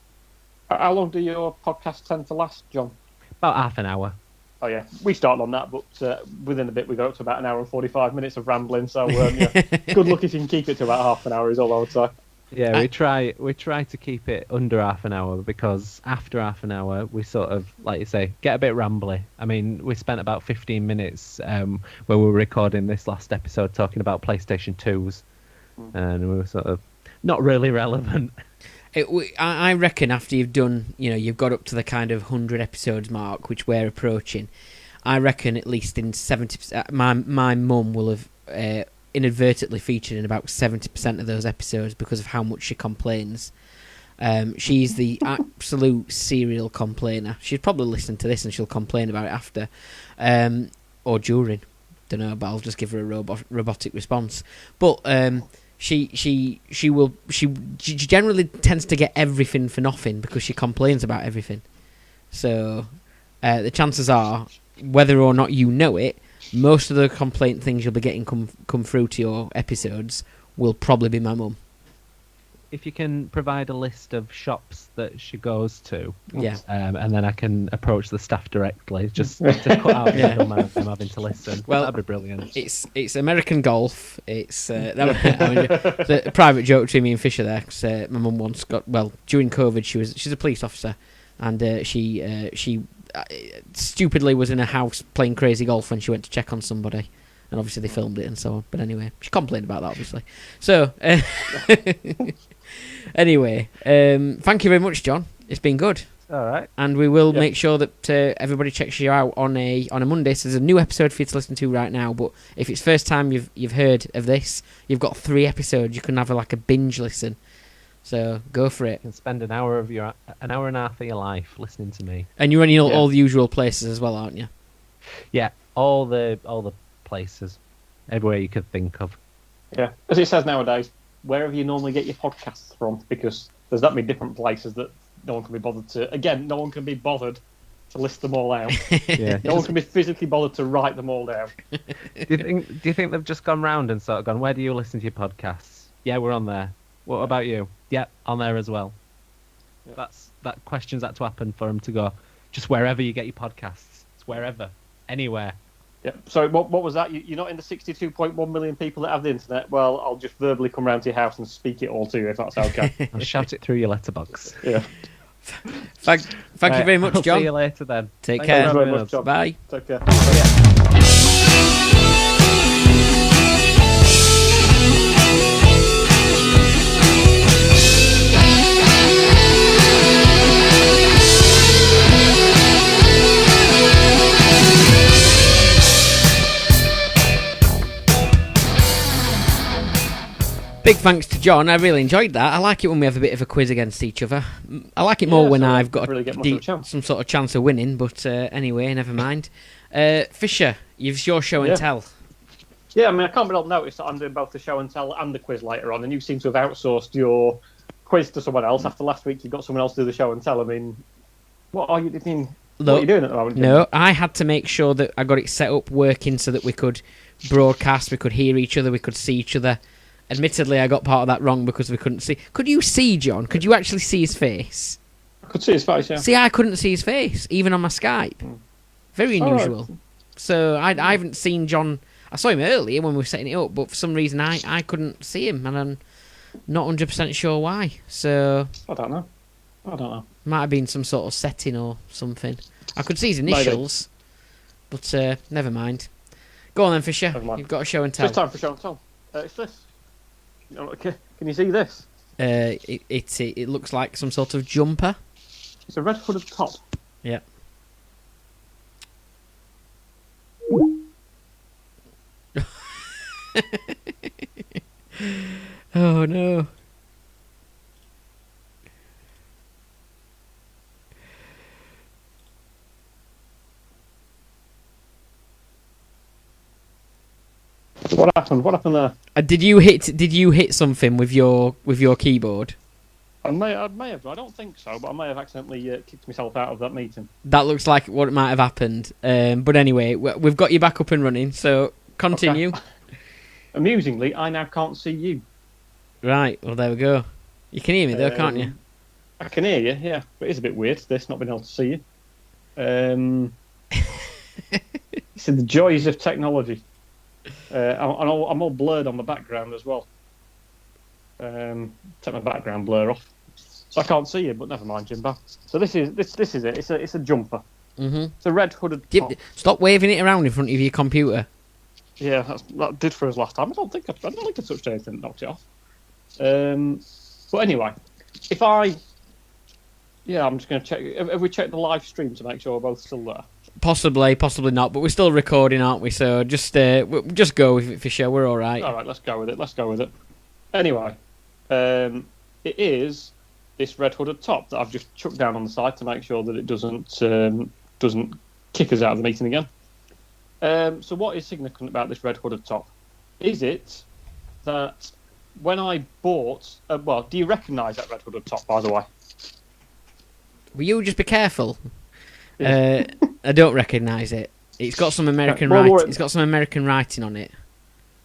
How long do your podcasts tend to last, John? About half an hour. Oh yeah, we started on that, but within a bit we got up to about an hour and 45 minutes of rambling. So good luck if you can keep it to about half an hour is all I would say. Yeah, we try to keep it under half an hour, because after half an hour we sort of, like you say, get a bit rambly. I mean, we spent about 15 minutes when we were recording this last episode talking about PlayStation 2s, and we were sort of not really relevant. I reckon after you've done, you've got up to the kind of 100 episodes mark, which we're approaching. I reckon at least in 70%, my mum will have inadvertently featured in about 70% of those episodes because of how much she complains. She's the absolute serial complainer. She'd probably listen to this and she'll complain about it after, or during. Don't know, but I'll just give her a robotic response. But she generally tends to get everything for nothing because she complains about everything. So the chances are, whether or not you know it, most of the complaint things you'll be getting come through to your episodes will probably be my mum. If you can provide a list of shops that she goes to, yeah, and then I can approach the staff directly, just to cut out the middleman of them having to listen. Well, that'd be brilliant. It's American Golf. It's the private joke between me and Fisher there. Cause, my mum once during COVID she's a police officer, and she stupidly was in a house playing crazy golf when she went to check on somebody. And obviously they filmed it and so on. But anyway, she complained about that, obviously. So, anyway, thank you very much, John. It's been good. All right. And we will make sure that everybody checks you out on a Monday. So there's a new episode for you to listen to right now. But if it's first time you've heard of this, you've got 3 episodes. You can have a binge listen. So go for it. You can spend an hour and a half of your life listening to me. And you're in all the usual places as well, aren't you? Yeah, all the places, everywhere you could think of. Yeah, as it says nowadays, wherever you normally get your podcasts from, because there's that many different places that no one can be bothered to. Again, no one can be bothered to list them all out. Yeah. No one can be physically bothered to write them all down. Do you think they've just gone round and sort of gone, where do you listen to your podcasts? Yeah, we're on there. What about you? Yeah, on there as well. Yeah. That question's had to happen for them to go, just wherever you get your podcasts. It's wherever, anywhere. Yeah. Sorry, what was that? You're not in the 62.1 million people that have the internet? Well, I'll just verbally come round to your house and speak it all to you, if that's okay. I'll shout it through your letterbox. Yeah. Thank you very much, John. See you later then. Take Thank care. you very much, John. Bye. Take care. Big thanks to John. I really enjoyed that. I like it when we have a bit of a quiz against each other. I like it more when I've got really some sort of chance of winning, but anyway, never mind. Fisher, it's your show and tell. Yeah, I mean, I can't but notice that I'm doing both the show and tell and the quiz later on, and you seem to have outsourced your quiz to someone else. After last week, you've got someone else to do the show and tell. I mean, what are you doing? What are you doing at the moment? No, I had to make sure that I got it set up working so that we could broadcast, we could hear each other, we could see each other. Admittedly, I got part of that wrong because we couldn't see. Could you see John? Could you actually see his face? I could see his face, yeah. See, I couldn't see his face, even on my Skype. Very unusual. Right. So I haven't seen John. I saw him earlier when we were setting it up, but for some reason I couldn't see him, and I'm not 100% sure why. So I don't know. Might have been some sort of setting or something. I could see his initials, but never mind. Go on then, Fisher. You've got a show and tell. It's time for show and tell. It's this. Can you see this? It looks like some sort of jumper. It's a red hooded top. Yeah. Oh no. What happened? What happened there? Did you hit something with your keyboard? I may have. I don't think so, but I may have accidentally kicked myself out of that meeting. That looks like what might have happened. But anyway, we've got you back up and running, so continue. Okay. Amusingly, I now can't see you. Right, well, there we go. You can hear me, though, can't you? I can hear you, yeah. But it's a bit weird, this, not being able to see you. It's the joys of technology. I'm all blurred on the background as well. Take my background blur off. So I can't see you, but never mind, Jimbo. So this is it. It's a jumper. Mm-hmm. It's a red hooded top. Stop waving it around in front of your computer. Yeah, that did for us last time. I don't think I touched anything that knocked it off. But anyway, I'm just going to check. Have we checked the live stream to make sure we're both still there? Possibly not, but we're still recording, aren't we? So just go with it for sure. We're all right. All right, let's go with it. Anyway, it is this red hooded top that I've just chucked down on the side to make sure that it doesn't kick us out of the meeting again. So what is significant about this red hooded top? Is it that when I bought... do you recognise that red hooded top, by the way? Will you just be careful? Yeah. I don't recognise it. It's got some American writing. It's got some American writing on it.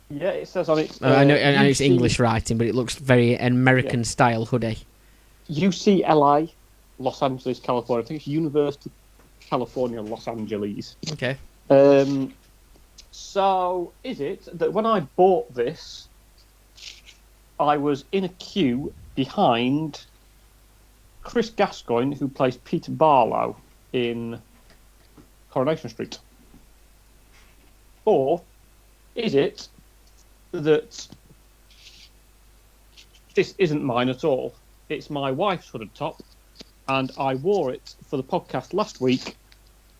Yeah, it says on it... I know it's English writing, but it looks very American-style hoodie. UCLA, Los Angeles, California. I think it's University of California, Los Angeles. Okay. So, is it that when I bought this, I was in a queue behind Chris Gascoigne, who plays Peter Barlow in Coronation Street? Or is it that this isn't mine at all? It's my wife's hooded top, and I wore it for the podcast last week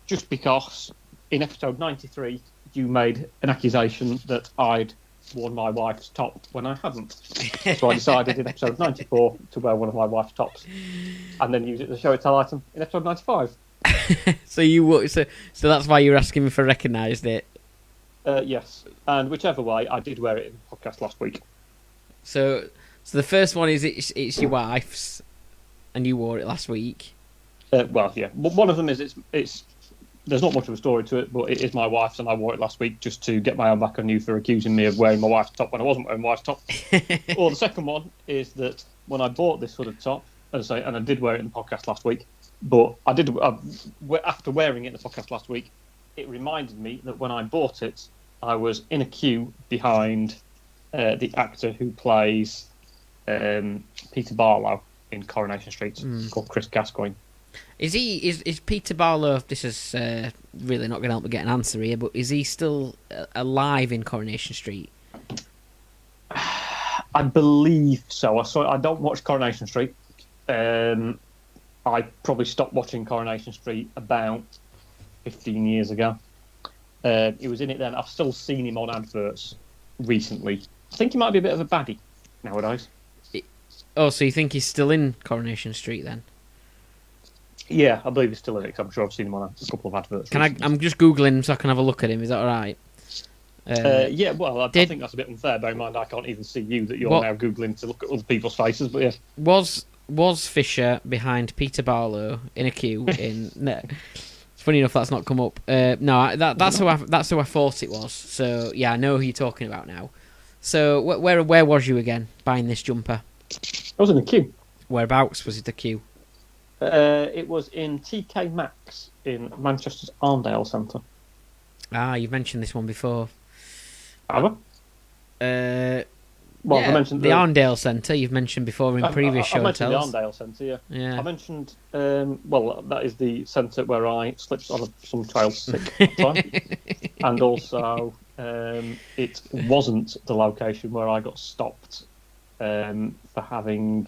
just because in episode 93 you made an accusation that I'd worn my wife's top when I hadn't. So I decided in episode 94 to wear one of my wife's tops and then use it as a show and tell item in episode 95. So that's why you're asking me if I recognised it. Yes, and whichever way, I did wear it in the podcast last week. So the first one is it's your wife's, and you wore it last week. Well, yeah. One of them is it's. There's not much of a story to it, but it is my wife's, and I wore it last week just to get my own back on you for accusing me of wearing my wife's top when I wasn't wearing my wife's top. Or the second one is that when I bought this hooded top, as I say, and I did wear it in the podcast last week, but I did after wearing it in the podcast last week, it reminded me that when I bought it, I was in a queue behind the actor who plays Peter Barlow in Coronation Street, called Chris Gascoigne. Is Peter Barlow? This is really not going to help me get an answer here, but is he still alive in Coronation Street? I believe so. I don't watch Coronation Street. I probably stopped watching Coronation Street about 15 years ago. He was in it then. I've still seen him on adverts recently. I think he might be a bit of a baddie nowadays. So you think he's still in Coronation Street then? Yeah, I believe he's still in it, because I'm sure I've seen him on a couple of adverts. I'm just Googling so I can have a look at him. Is that all right? Yeah, well, I think that's a bit unfair. Bear in mind, I can't even see you, that you're now Googling to look at other people's faces, but yeah. Was Fisher behind Peter Barlow in a queue in... No. It's funny enough that's not come up. No, that's who I thought it was. So, yeah, I know who you're talking about now. So, where was you again, buying this jumper? I was in a queue. Whereabouts was it a queue? It was in TK Maxx in Manchester's Arndale Centre. Ah, you've mentioned this one before. Have I? I mentioned the Arndale Centre you've mentioned before in previous show I tells. mentioned the Arndale Centre, yeah. I mentioned, that is the centre where I slipped on some child sick at the time. And also, it wasn't the location where I got stopped for having...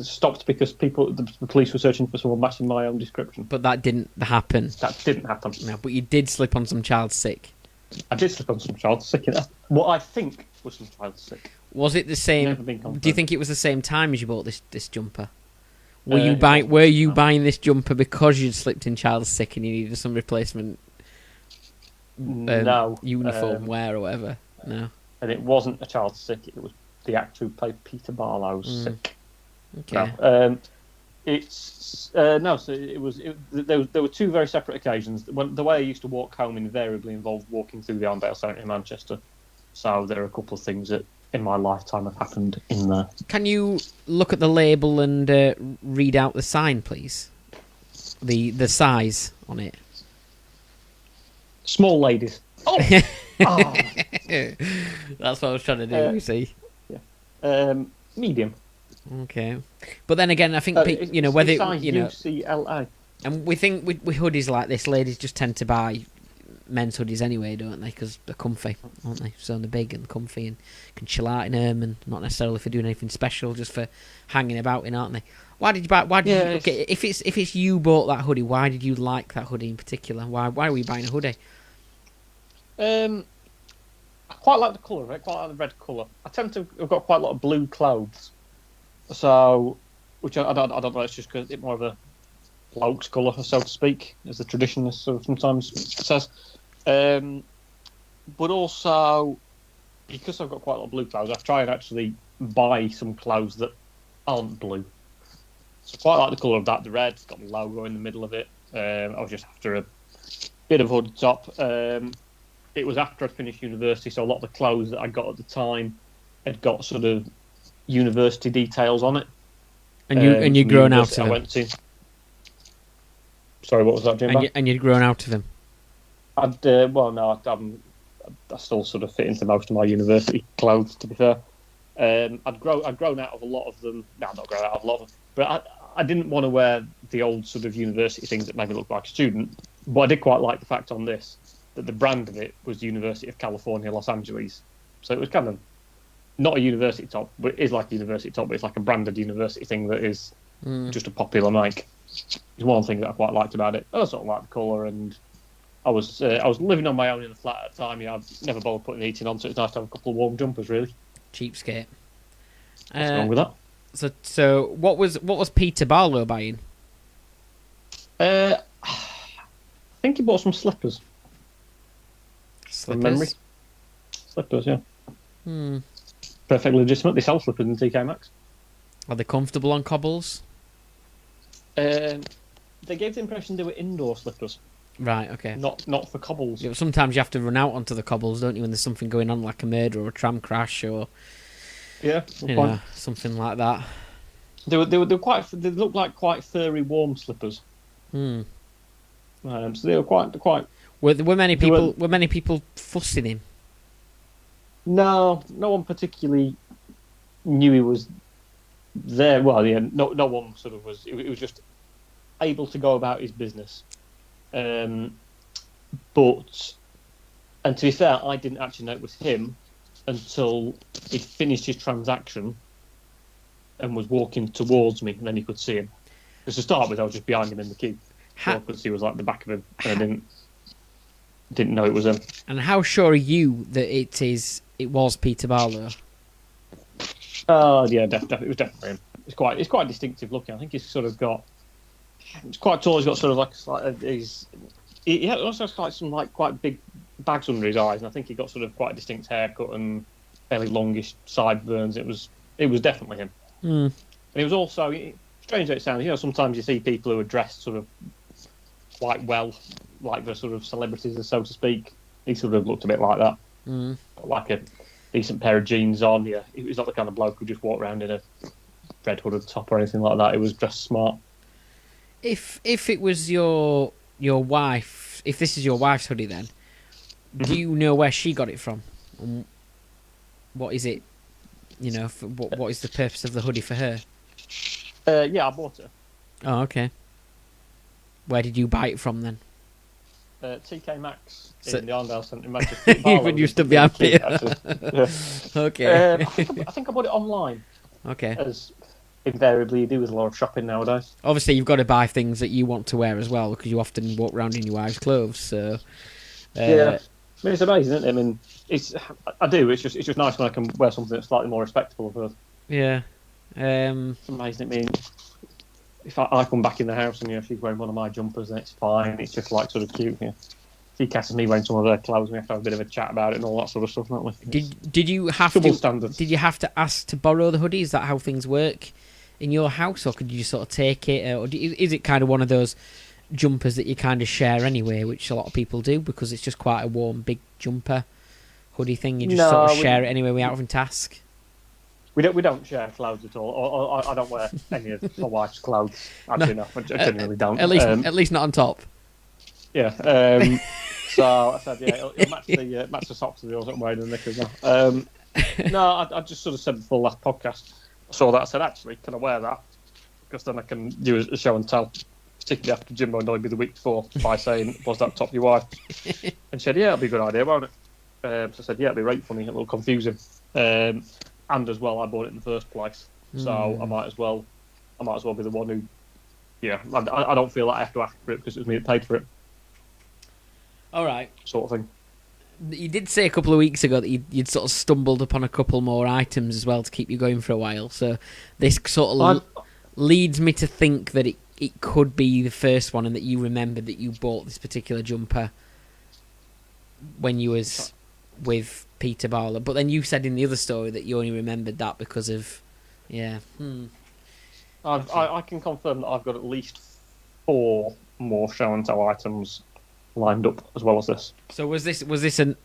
stopped because the police were searching for someone matching my own description. But that didn't happen. That didn't happen. No, but you did slip on some child sick. I did slip on some child sick. What I think was some child sick. Was it the same? Never been confirmed. Do you think it was the same time as you bought this jumper? Were you buying this jumper because you'd slipped in child sick and you needed some replacement? No. uniform wear or whatever. No. And it wasn't a child sick. It was the actor who played Peter Barlow's sick. Okay. No. It's no. So it was. There were two very separate occasions. The way I used to walk home invariably involved walking through the Arndale Centre in Manchester. So there are a couple of things that in my lifetime have happened in there. Can you look at the label and read out the sign, please? The size on it. Small ladies. Oh. Oh. That's what I was trying to do. You see. Yeah. Medium. Okay, but then again, I think whether UCLA. and we think with hoodies like this, ladies just tend to buy men's hoodies anyway, don't they? Because they're comfy, aren't they? So they're big and comfy and can chill out in them, and not necessarily for doing anything special, just for hanging about in, aren't they? Why did you buy? Why did you? Okay, if it's you bought that hoodie, why did you like that hoodie in particular? Why were you buying a hoodie? I quite like the colour of it. Quite like the red colour. I tend to have got quite a lot of blue clothes. So, which I don't know, it's just because it's more of a bloke's colour, so to speak, as the tradition sort of sometimes says. But also, because I've got quite a lot of blue clothes, I try and actually buy some clothes that aren't blue. So I quite like the colour of that. The red, it's got the logo in the middle of it. I was just after a bit of hood top. It was after I'd finished university, so a lot of the clothes that I got at the time had got sort of university details on it. And you'd grown out of them. I went to. Sorry, what was that, Jimbo? And you'd grown out of them. I still sort of fit into most of my university clothes, to be fair. I'd grown out of a lot of them. No, not grown out of a lot of them. But I didn't want to wear the old sort of university things that made me look like a student. But I did quite like the fact on this that the brand of it was University of California, Los Angeles. So it was kind of not a university top, but it is like a university top, but it's like a branded university thing that is just a popular make. It's one thing that I quite liked about it. I sort of liked the colour, and I was living on my own in a flat at the time. I'd never bothered putting the heating on, so it's nice to have a couple of warm jumpers, really. Cheapskate. What's wrong with that? So what was Peter Barlow buying? I think he bought some slippers. From memory. Slippers, yeah. Perfectly legitimate. They sell slippers in TK Maxx. Are they comfortable on cobbles? They gave the impression they were indoor slippers. Right, okay. Not for cobbles. Yeah, sometimes you have to run out onto the cobbles, don't you, when there's something going on, like a murder or a tram crash or something like that. They looked like quite furry, warm slippers. So they were quite. Were many people fussing him? No one particularly knew he was there. Well, yeah, no one sort of was. It was just able to go about his business. But to be fair, I didn't actually know it was him until he'd finished his transaction and was walking towards me, and then you could see him. Because to start with, I was just behind him in the queue. So I could see it was like the back of him, and I didn't know it was him. And how sure are you that it was Peter Barlow? Oh yeah, definitely. It was definitely him. It's quite distinctive looking. I think he's sort of got. He's quite tall. He's got sort of he also has like some like quite big bags under his eyes, and I think he got sort of quite a distinct haircut and fairly longish sideburns. It was definitely him. And it was also strange as it sounds. Sometimes you see people who are dressed sort of quite well, like the sort of celebrities, so to speak. He sort of looked a bit like that. Got like a decent pair of jeans on. Yeah, he was not the kind of bloke who just walked around in a red hooded top or anything like that. He was dressed smart. If it was your wife, if this is your wife's hoodie, then do you know where she got it from? And what is it? What is the purpose of the hoodie for her? Yeah, I bought it. Oh, okay. Where did you buy it from then? TK Maxx in the Arndale Centre in Manchester. Even you stood behind Peter. Okay. I think I bought it online. Okay. As invariably you do with a lot of shopping nowadays. Obviously, you've got to buy things that you want to wear as well, because you often walk around in your wife's clothes. So. Yeah. I mean, it's amazing, isn't it? I mean, I do. It's just nice when I can wear something that's slightly more respectable of her. Yeah. It's amazing. I mean, if I come back in the house and she's wearing one of my jumpers, then it's fine. It's just like sort of cute. Yeah. he catches me wearing some of their clothes, we have to have a bit of a chat about it and all that sort of stuff, don't we? Did you have double to? standards. Did you have to ask to borrow the hoodie? Is that how things work in your house, or could you just sort of take it, or is it kind of one of those jumpers that you kind of share anyway, which a lot of people do because it's just quite a warm, big jumper hoodie thing? You just sort of share it anyway without having to ask. We don't share clothes at all. Or I don't wear any of my wife's clothes. Actually, no, I genuinely don't. At least not on top. Yeah. So I said, yeah, it'll match the socks of yours that I'm wearing and the knickers now. No, I just sort of said before last podcast, I saw that, I said, actually, can I wear that? Because then I can do a show and tell, particularly after Jimbo annoyed me the week before by saying, was that top your wife? And she said, yeah, it'll be a good idea, won't it? So I said, yeah, it'll be right funny, a little confusing. And as well, I bought it in the first place. So I might as well be the one who, yeah, I don't feel like I have to ask for it because it was me that paid for it. All right. Sort of thing. You did say a couple of weeks ago that you'd sort of stumbled upon a couple more items as well to keep you going for a while. So this sort of leads me to think that it could be the first one and that you remembered that you bought this particular jumper when you was with Peter Barlow. But then you said in the other story that you only remembered that because of... Yeah. I can confirm that I've got at least 4 more show and tell items lined up as well as this. So was this in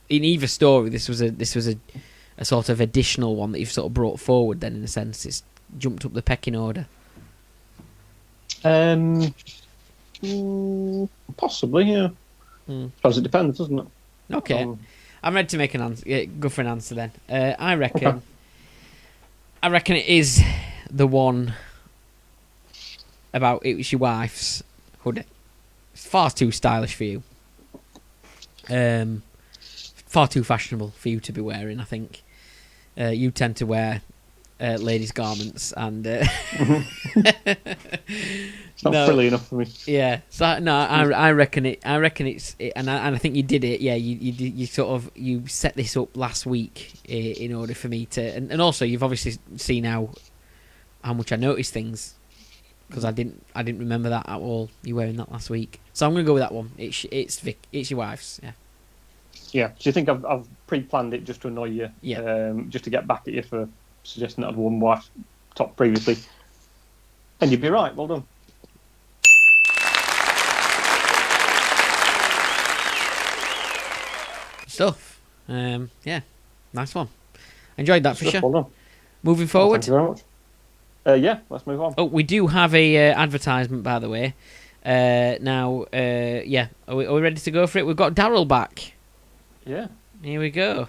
either story? This was a sort of additional one that you've sort of brought forward. Then, in a sense, it's jumped up the pecking order. Possibly, yeah. Suppose it depends, doesn't it? Okay, I'm ready to make an answer. Yeah, go for an answer then. I reckon. Okay. I reckon it is the one about it was your wife's hoodie. It's far too stylish for you. Far too fashionable for you to be wearing, I think. You tend to wear ladies' garments, and it's not frilly enough for me. Yeah, so no, I reckon it. I reckon it's, and I think you did it. Yeah, you sort of you set this up last week in order for me to, and also you've obviously seen how much I noticed things. Because I didn't remember that at all. You wearing that last week, so I'm gonna go with that one. It's your wife's. Yeah. Yeah. Do you think I've pre-planned it just to annoy you? Yeah. Just to get back at you for suggesting that I'd worn wife's top previously. And you'd be right. Well done. Stuff. Yeah. Nice one. Enjoyed that, Fisher. Well done. Moving forward. Thank you very much. Yeah, let's move on. Oh, we do have a advertisement, by the way. Now, yeah, are we ready to go for it? We've got Daryl back. Yeah. Here we go.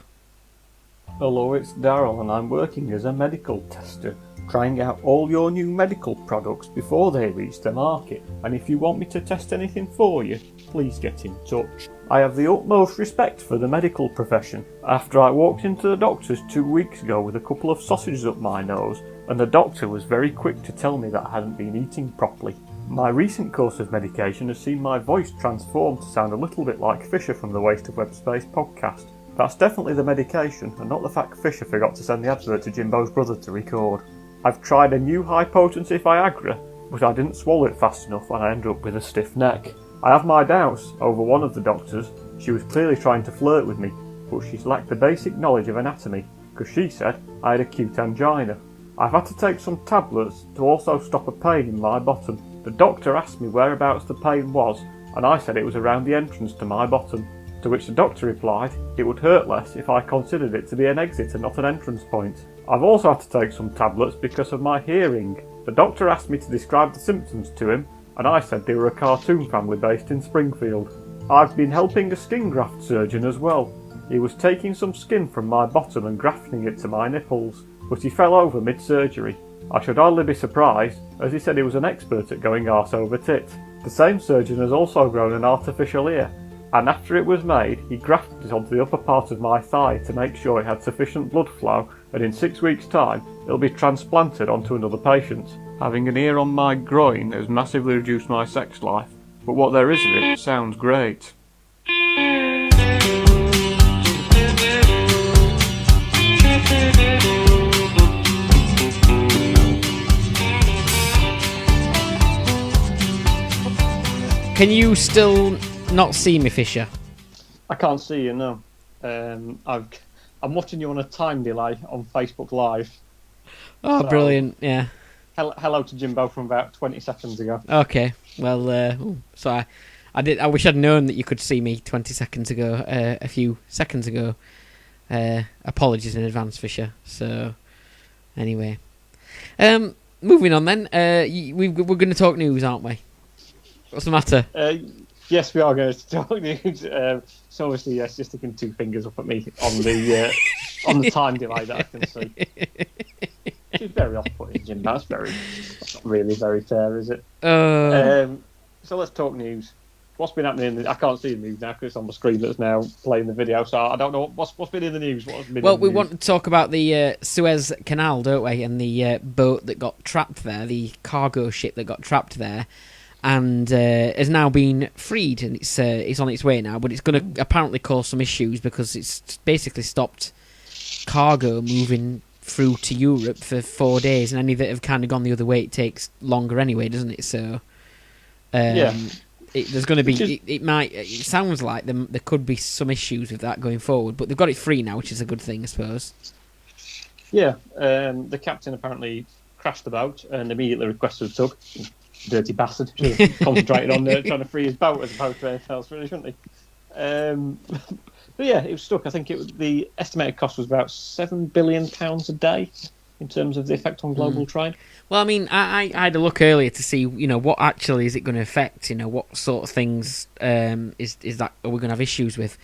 Hello, it's Daryl, and I'm working as a medical tester, trying out all your new medical products before they reach the market. And if you want me to test anything for you, please get in touch. I have the utmost respect for the medical profession. After I walked into the doctor's 2 weeks ago with a couple of sausages up my nose, and the doctor was very quick to tell me that I hadn't been eating properly. My recent course of medication has seen my voice transform to sound a little bit like Fisher from the Waste of Web Space podcast. That's definitely the medication, and not the fact Fisher forgot to send the advert to Jimbo's brother to record. I've tried a new high-potency Viagra, but I didn't swallow it fast enough and I ended up with a stiff neck. I have my doubts over one of the doctors. She was clearly trying to flirt with me, but she lacked the basic knowledge of anatomy, because she said I had acute angina. I've had to take some tablets to also stop a pain in my bottom. The doctor asked me whereabouts the pain was, and I said it was around the entrance to my bottom, to which the doctor replied it would hurt less if I considered it to be an exit and not an entrance point. I've also had to take some tablets because of my hearing. The doctor asked me to describe the symptoms to him, and I said they were a cartoon family based in Springfield. I've been helping a skin graft surgeon as well. He was taking some skin from my bottom and grafting it to my nipples, but he fell over mid-surgery. I should hardly be surprised, as he said he was an expert at going arse over tit. The same surgeon has also grown an artificial ear, and after it was made, he grafted it onto the upper part of my thigh to make sure it had sufficient blood flow, and in 6 weeks' time, it'll be transplanted onto another patient. Having an ear on my groin has massively reduced my sex life, but what there is of it sounds great. Can you still not see me, Fisher? I can't see you, no. I'm watching you on a time delay on Facebook Live. Oh, So- brilliant! Yeah. Hello to Jimbo from about 20 seconds ago. Okay. Well, so I wish I'd known that you could see me 20 seconds ago. A few seconds ago. Apologies in advance, Fisher. So, anyway, moving on then. We're going to talk news, aren't we? What's the matter? Yes, we are going to talk news. So obviously, yes, you're sticking two fingers up at me on the time delay that I can see. Which is very off-putting, Jim. That's not really very fair, is it? So let's talk news. What's been happening? I can't see the news now because it's on the screen that's now playing the video. So I don't know what's been in the news. We want to talk about the Suez Canal, don't we? And the boat that got trapped there, the cargo ship that got trapped there, and has now been freed, and it's on its way now. But it's going to apparently cause some issues because it's basically stopped cargo moving through to Europe for 4 days, and any that have kind of gone the other way, it takes longer anyway, doesn't it? So, there's going to be. It sounds like there could be some issues with that going forward, but they've got it free now, which is a good thing, I suppose. Yeah, the captain apparently crashed the boat and immediately requested a tug. Dirty bastard. Should have concentrated on trying to free his boat as opposed to anything else, really, shouldn't he? But yeah, it was stuck. I think the estimated cost was about £7 billion a day in terms of the effect on global trade. Well, I mean, I had a look earlier to see, what actually is it going to affect? What sort of things is that are we going to have issues with?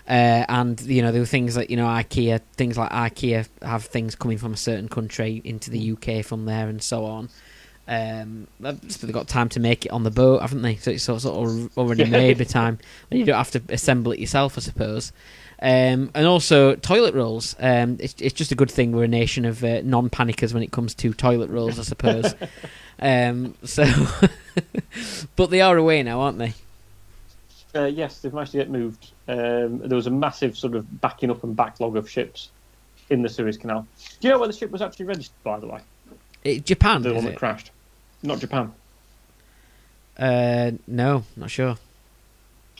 And there were things like IKEA, things like IKEA have things coming from a certain country into the UK from there and so on. They've got time to make it on the boat, haven't they? So it's sort of already made by the time. You don't have to assemble it yourself, I suppose. And also toilet rolls. It's just a good thing we're a nation of non-panickers when it comes to toilet rolls, I suppose. But they are away now, aren't they? Yes, they've managed to get moved. There was a massive sort of backing up and backlog of ships in the Suez Canal. Do you know where the ship was actually registered, by the way? Japan, The is one it? that crashed. Not Japan. No, not sure.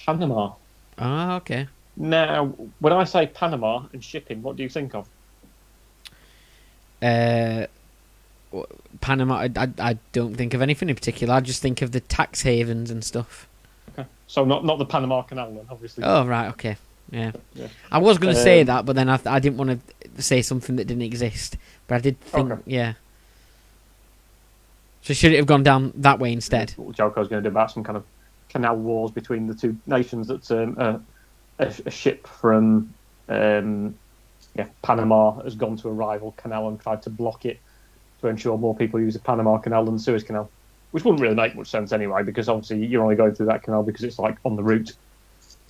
Panama. Ah, okay. Now, when I say Panama and shipping, what do you think of? Panama, I don't think of anything in particular. I just think of the tax havens and stuff. Okay. So not the Panama Canal then, obviously. Oh, right, okay. Yeah. Yeah. I was going to say that, but then I didn't want to say something that didn't exist. But I did think, Okay. yeah. So should it have gone down that way instead? What joke I was going to do about some kind of canal wars between the two nations. That's a ship from Panama has gone to a rival canal and tried to block it to ensure more people use the Panama Canal than the Suez Canal, which wouldn't really make much sense anyway, because obviously you're only going through that canal because it's like on the route.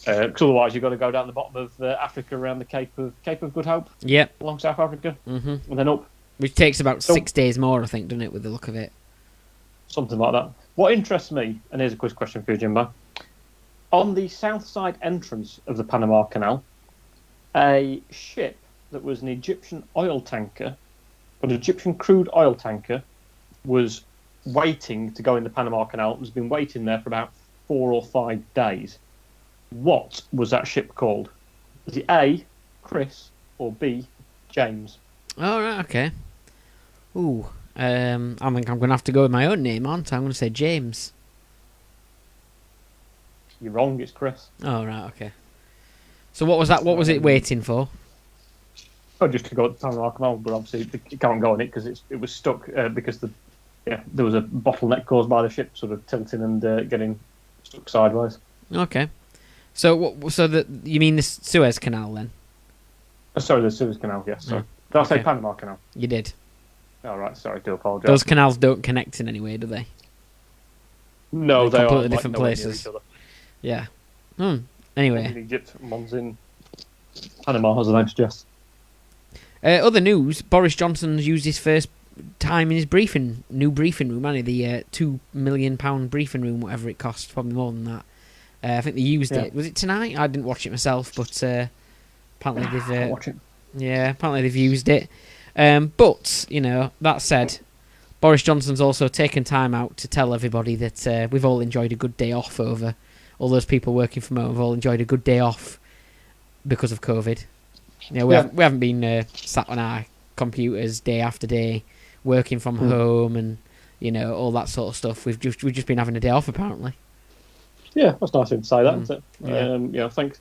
Because otherwise you've got to go down the bottom of Africa around the Cape of Good Hope, Yep. along South Africa, Mm-hmm. and then up. Which takes about So- 6 days more, I think, doesn't it, with the look of it? Something like that. What interests me, and here's a quiz question for you, Jimbo. On the south side entrance of the Panama Canal, a ship that was an Egyptian oil tanker, an Egyptian crude oil tanker, was waiting to go in the Panama Canal. It has been waiting there for about 4 or 5 days. What was that ship called? Was it A, Chris, or B, James? Oh, right, okay. Ooh. I think I'm going to have to go with my own name, aren't I? I'm going to say James. You're wrong, it's Chris. Oh, right, okay. So what was that? What was it waiting for? Oh, just to go at the Panama Canal, but obviously it can't go on it because it was stuck because there was a bottleneck caused by the ship sort of tilting and getting stuck sideways. Okay. So you mean the Suez Canal then? Sorry, the Suez Canal, yes. Sorry. Mm. Did I say Okay. Panama Canal? You did. All right, sorry, I do apologise. Those canals don't connect in any way, do they? No, they're they completely are different nowhere near places. each other. Yeah. One's Anyway. in Egypt, and one's in Panama, as I suggest. Other news, Boris Johnson's used his first time in his new briefing room, hasn't he? The £2 million briefing room, whatever it cost, probably more than that. I think they used it. Was it tonight? I didn't watch it myself, but apparently they've Watch it. apparently they've used it. But that said, Boris Johnson's also taken time out to tell everybody that we've all enjoyed a good day off over all those people working from home have all enjoyed a good day off because of COVID. You know, we haven't been sat on our computers day after day, working from home and, you know, all that sort of stuff. We've just been having a day off, apparently. Yeah, that's nice of him to say that, isn't it? Yeah. You know, thanks.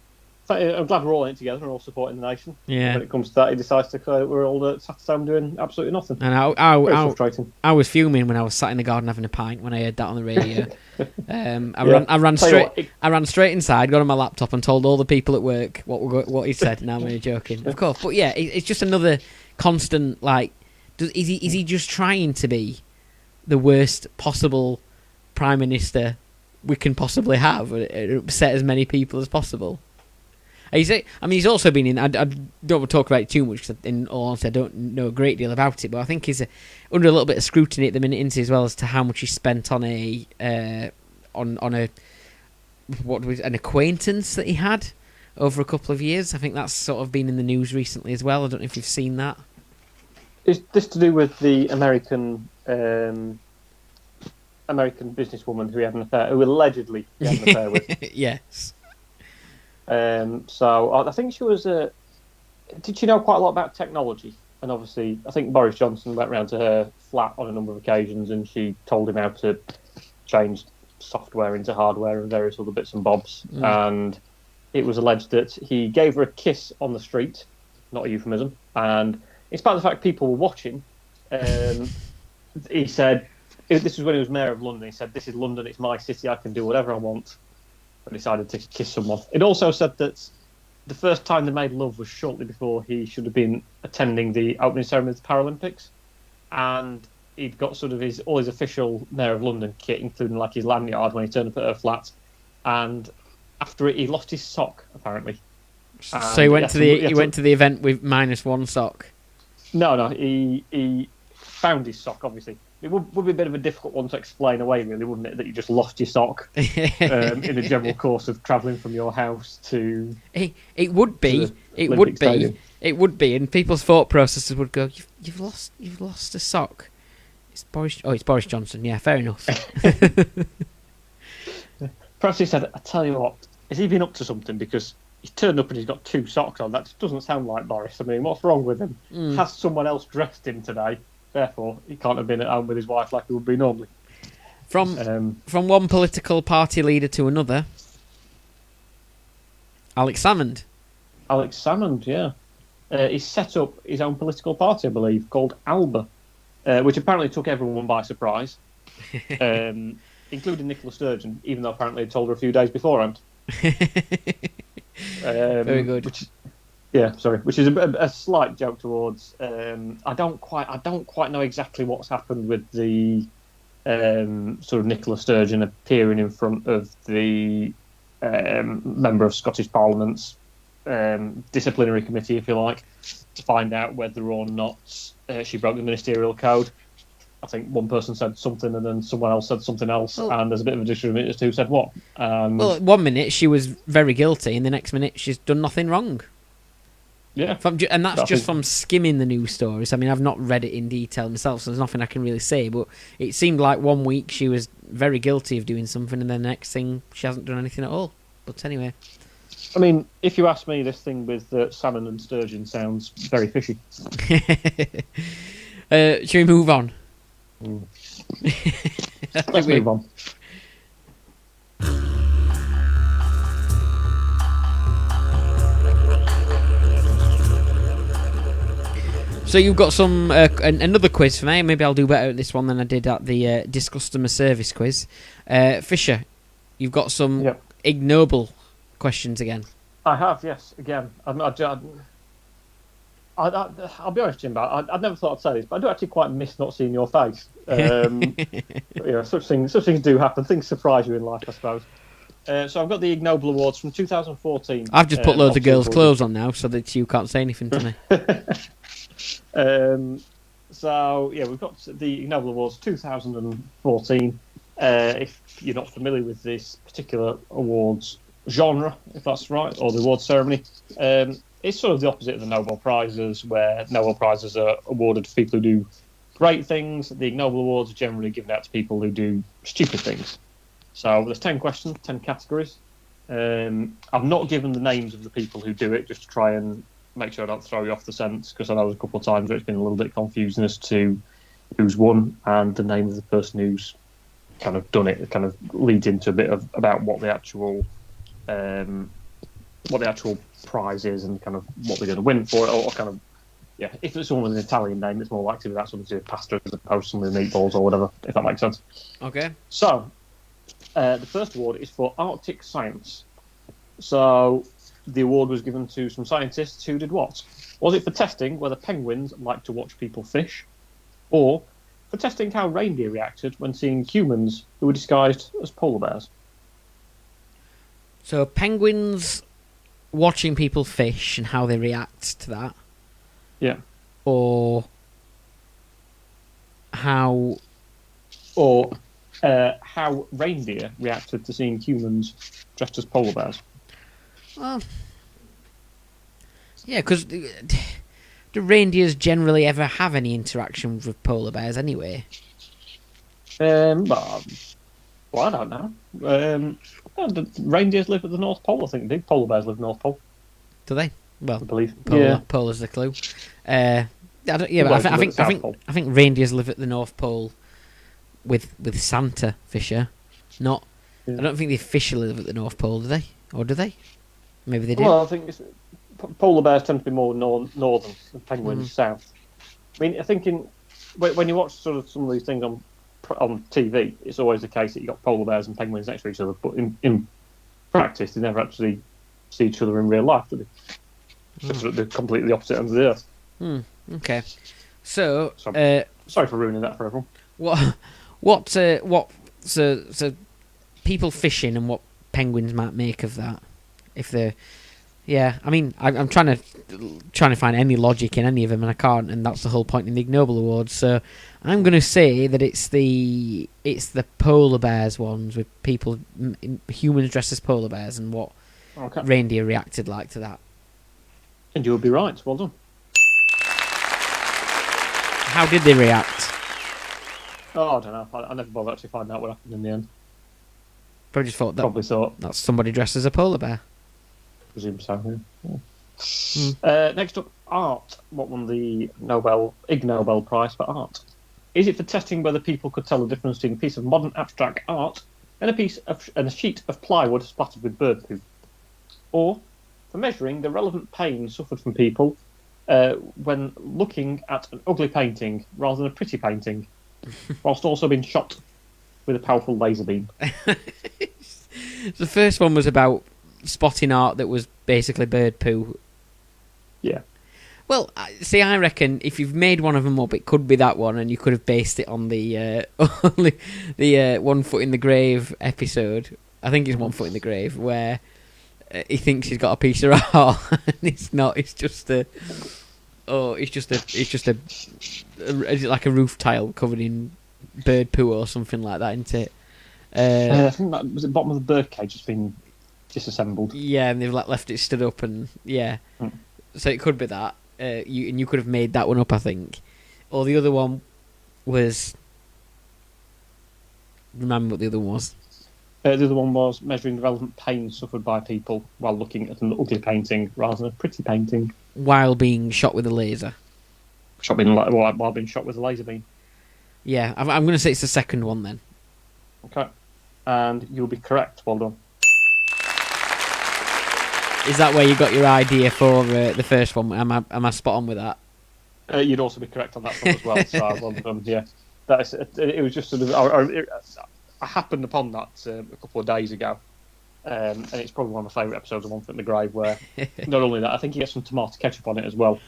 I'm glad we're all in it together and all supporting the nation. Yeah. When it comes to that, he decides to we're all sat at home doing absolutely nothing. And Very frustrating. I was fuming when I was sat in the garden having a pint when I heard that on the radio. I ran straight inside, got on my laptop, and told all the people at work what he said. Now I'm only joking, of course. But yeah, it's just another constant like. Is he just trying to be the worst possible prime minister we can possibly have and upset as many people as possible? He's also been in. I don't want to talk about it too much because, in all honesty, I don't know a great deal about it. But I think he's under a little bit of scrutiny at the minute, isn't he, as well as to how much he spent on an acquaintance that he had over a couple of years. I think that's sort of been in the news recently as well. I don't know if you've seen that. Is this to do with the American businesswoman who he had an affair, who allegedly he had an affair with? Yes. So I think she was. Did she know quite a lot about technology? And obviously, I think Boris Johnson went round to her flat on a number of occasions, and she told him how to change software into hardware and various other bits and bobs. And it was alleged that he gave her a kiss on the street, not a euphemism. And in spite of the fact people were watching, he said, this was when he was mayor of London. He said, "This is London. It's my city. I can do whatever I want." And decided to kiss someone. It also said that the first time they made love was shortly before he should have been attending the opening ceremony of the Paralympics, and he'd got sort of all his official Mayor of London kit, including like his lanyard when he turned up at her flat, and after it he lost his sock apparently. So he went to the event with -1 sock. No, he found his sock. Obviously, it would be a bit of a difficult one to explain away, really, wouldn't it? That you just lost your sock in the general course of travelling from your house to. It would be, and people's thought processes would go, "You've lost a sock." It's Boris Johnson. Yeah, fair enough. Perhaps he said, "I tell you what, has he been up to something? Because he's turned up and he's got 2 socks on. That just doesn't sound like Boris. I mean, what's wrong with him? Has someone else dressed him today? Therefore, he can't have been at home with his wife like he would be normally." From one political party leader to another, Alex Salmond. Yeah. He set up his own political party, I believe, called ALBA, which apparently took everyone by surprise, including Nicola Sturgeon, even though apparently he told her a few days beforehand. Very good. Which is a slight joke towards. I don't quite know exactly what's happened with the sort of Nicola Sturgeon appearing in front of the member of Scottish Parliament's disciplinary committee, if you like, to find out whether or not she broke the ministerial code. I think one person said something and then someone else said something else, and there's a bit of a disagreement as to who said what. Well, 1 minute she was very guilty, and the next minute she's done nothing wrong. Yeah, and that's just from skimming the news stories. I mean, I've not read it in detail myself, so there's nothing I can really say. But it seemed like 1 week she was very guilty of doing something, and then the next thing she hasn't done anything at all. But anyway, I mean, if you ask me, this thing with salmon and sturgeon sounds very fishy. Should we move on? Let's move on. So you've got some another quiz for me. Maybe I'll do better at this one than I did at the Disgustomer Service quiz. Fisher, you've got some Ig-Nobel questions again. I have, yes. Again, I'll be honest, Jimbo. I never thought I'd say this, but I do actually quite miss not seeing your face. Such things do happen. Things surprise you in life, I suppose. So I've got the Ig-Nobel Awards from 2014. I've just put loads of girls' clothes on now, so that you can't say anything to me. We've got the Ig-Nobel Awards 2014. If you're not familiar with this particular awards genre, if that's right, or the awards ceremony, it's sort of the opposite of the Nobel Prizes, where Nobel Prizes are awarded to people who do great things. The Ig-Nobel Awards are generally given out to people who do stupid things. So there's 10 questions, 10 categories. I've not given the names of the people who do it, just to try and make sure I don't throw you off the scent, because I know there's a couple of times where it's been a little bit confusing as to who's won and the name of the person who's kind of done it. It kind of leads into a bit of about what the actual prize is and kind of what they're going to win for it, or kind of, yeah, if it's someone with an Italian name, it's more likely to be that something to do with pasta as opposed to something with meatballs or whatever, if that makes sense. Okay. So, the first award is for Arctic Science. So, the award was given to some scientists who did what? Was it for testing whether penguins like to watch people fish? Or for testing how reindeer reacted when seeing humans who were disguised as polar bears? So penguins watching people fish and how they react to that. Yeah. Or how reindeer reacted to seeing humans dressed as polar bears. Well, yeah, because do reindeers generally ever have any interaction with polar bears anyway? Well, I don't know. The reindeers live at the North Pole, I think. Big polar bears live at the North Pole. Do they? Well, I believe. Polar's the clue. I think reindeers live at the North Pole with Santa Fisher. Not. Yeah. I don't think they officially live at the North Pole, do they? Or do they? Maybe they do. Well, I think polar bears tend to be more northern than penguins south. I mean, I think when you watch sort of some of these things on TV, it's always the case that you've got polar bears and penguins next to each other, but in practice, they never actually see each other in real life, do they? They're completely opposite ends of the earth. Okay. So, sorry for ruining that for everyone. So people fishing and what penguins might make of that, if they're, yeah. I mean, I'm trying to find any logic in any of them, and I can't. And that's the whole point in the Ig-Nobel Awards. So I'm going to say that it's the polar bears ones with people, humans dressed as polar bears, and what reindeer reacted like to that. And you'll be right. Well done. How did they react? Oh, I don't know. I never bothered actually finding out what happened in the end. Probably just thought that's somebody dressed as a polar bear. Presume so. Yeah. Next up, art. What won the Ig-Nobel Prize for art? Is it for testing whether people could tell the difference between a piece of modern abstract art and a sheet of plywood splattered with bird poo? Or for measuring the relevant pain suffered from people when looking at an ugly painting rather than a pretty painting, whilst also being shot with a powerful laser beam? The first one was about spotting art that was basically bird poo. Yeah. Well, see, I reckon if you've made one of them up, it could be that one, and you could have based it on the One Foot in the Grave episode. I think it's One Foot in the Grave, where he thinks he's got a piece of art, and it's not. It's just a. Is it like a roof tile covered in bird poo or something like that, isn't it? I think that was the bottom of the birdcage has been disassembled. Yeah, and they've left it stood up, and yeah. So it could be that. You could have made that one up, I think. Or the other one was. Remember what the other one was? The other one was measuring the relevant pain suffered by people while looking at an ugly painting rather than a pretty painting. While being shot with a laser. While being shot with a laser beam. Yeah, I'm going to say it's the second one then. Okay. And you'll be correct. Well done. Is that where you got your idea for the first one? Am I spot on with that? You'd also be correct on that one as well. So well done. Yeah, it was just sort of. I happened upon that a couple of days ago, and it's probably one of my favourite episodes of One Foot in the Grave. Where not only that, I think he gets some tomato ketchup on it as well,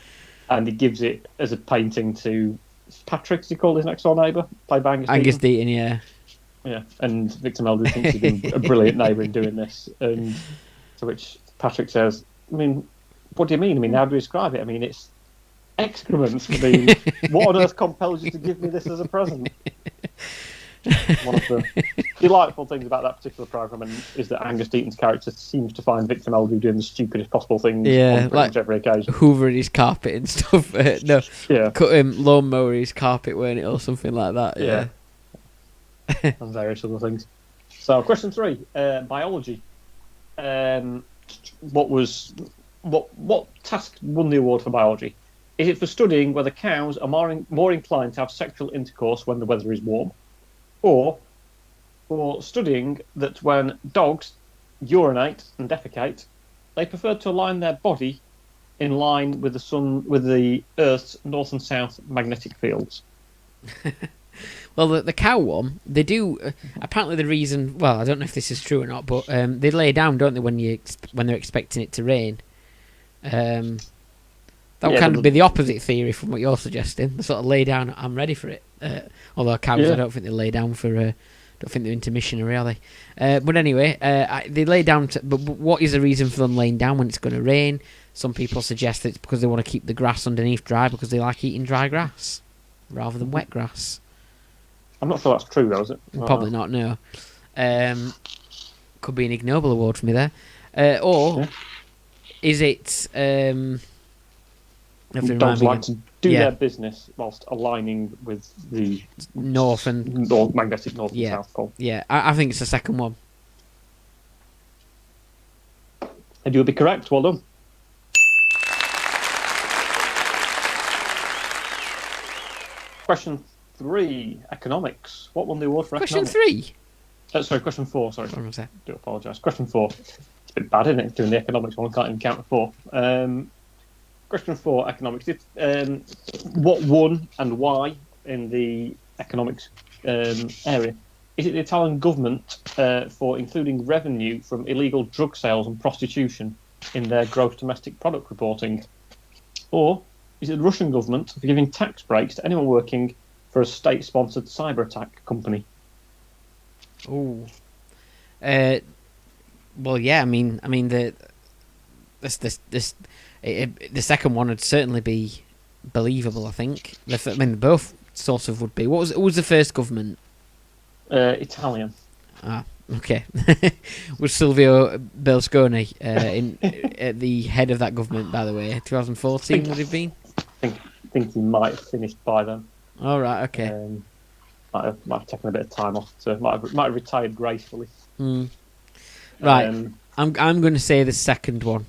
and he gives it as a painting to Patrick. Is he called his next door neighbour? Played by Angus Deaton, yeah. Yeah, and Victor Meldrew thinks he's been a brilliant neighbour in doing this, and to which Patrick says, I mean, what do you mean? I mean, how do you describe it? I mean, it's excrement. I mean, what on earth compels you to give me this as a present? One of the delightful things about that particular programme is that Angus Deaton's character seems to find Victor Meldrew doing the stupidest possible things on pretty much every occasion. Hoovering his carpet and stuff. Cut him lawnmower his carpet, weren't it, or something like that. Yeah. And various other things. So, question 3, biology. what task won the award for biology? Is it for studying whether cows are more inclined to have sexual intercourse when the weather is warm, or for studying that when dogs urinate and defecate, they prefer to align their body in line with the Earth's north and south magnetic fields? Well, the cow one, they do. Apparently, the reason. Well, I don't know if this is true or not, but they lay down, don't they, when they're expecting it to rain? That would kind of be the opposite theory from what you're suggesting. They sort of lay down. I'm ready for it. Although cows, I don't think they lay down for. Don't think they're intermission, really. But anyway, they lay down. But what is the reason for them laying down when it's going to rain? Some people suggest that it's because they want to keep the grass underneath dry because they like eating dry grass rather than wet grass. I'm not sure that's true, though, is it? Probably not, no. Could be an Ig-Nobel award for me there. Or is it... dogs like to do their business whilst aligning with the magnetic north and south pole. Yeah, I think it's the second one. And you'll be correct. Well done. Question 3, economics. What won the award for economics? Question 4, sorry. What was that? I do apologise. Question 4. It's a bit bad, isn't it, doing the economics one? I can't even count to 4. Question 4, economics. What won and why in the economics area? Is it the Italian government for including revenue from illegal drug sales and prostitution in their gross domestic product reporting? Or is it the Russian government for giving tax breaks to anyone working for a state-sponsored cyber attack company? Oh, well, yeah. I mean, the second one would certainly be believable. I think. Both sort of would be. What was the first government? Italian. Ah, okay. Was Silvio Berlusconi at the head of that government? By the way, 2014 would have been. I think he might have finished by then. All right. Okay. Might have taken a bit of time off. Might have retired gracefully. Right. I'm going to say the second one.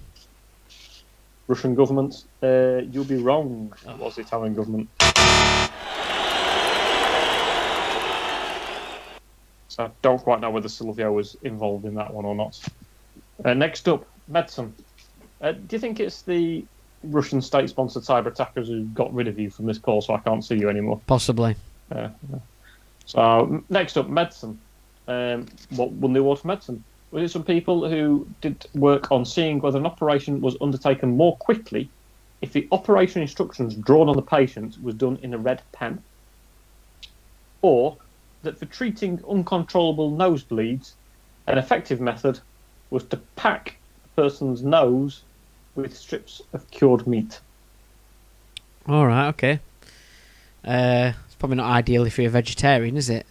Russian government. You'll be wrong. It was the Italian government. So I don't quite know whether Silvio was involved in that one or not. Next up, medicine. Do you think it's the Russian state-sponsored cyber attackers who got rid of you from this call so I can't see you anymore? Possibly. So next up, medicine. What won the award for medicine? Was it some people who did work on seeing whether an operation was undertaken more quickly if the operation instructions drawn on the patient was done in a red pen? Or that for treating uncontrollable nosebleeds, an effective method was to pack the person's nose with strips of cured meat? All right, okay. It's probably not ideal if you're a vegetarian, is it?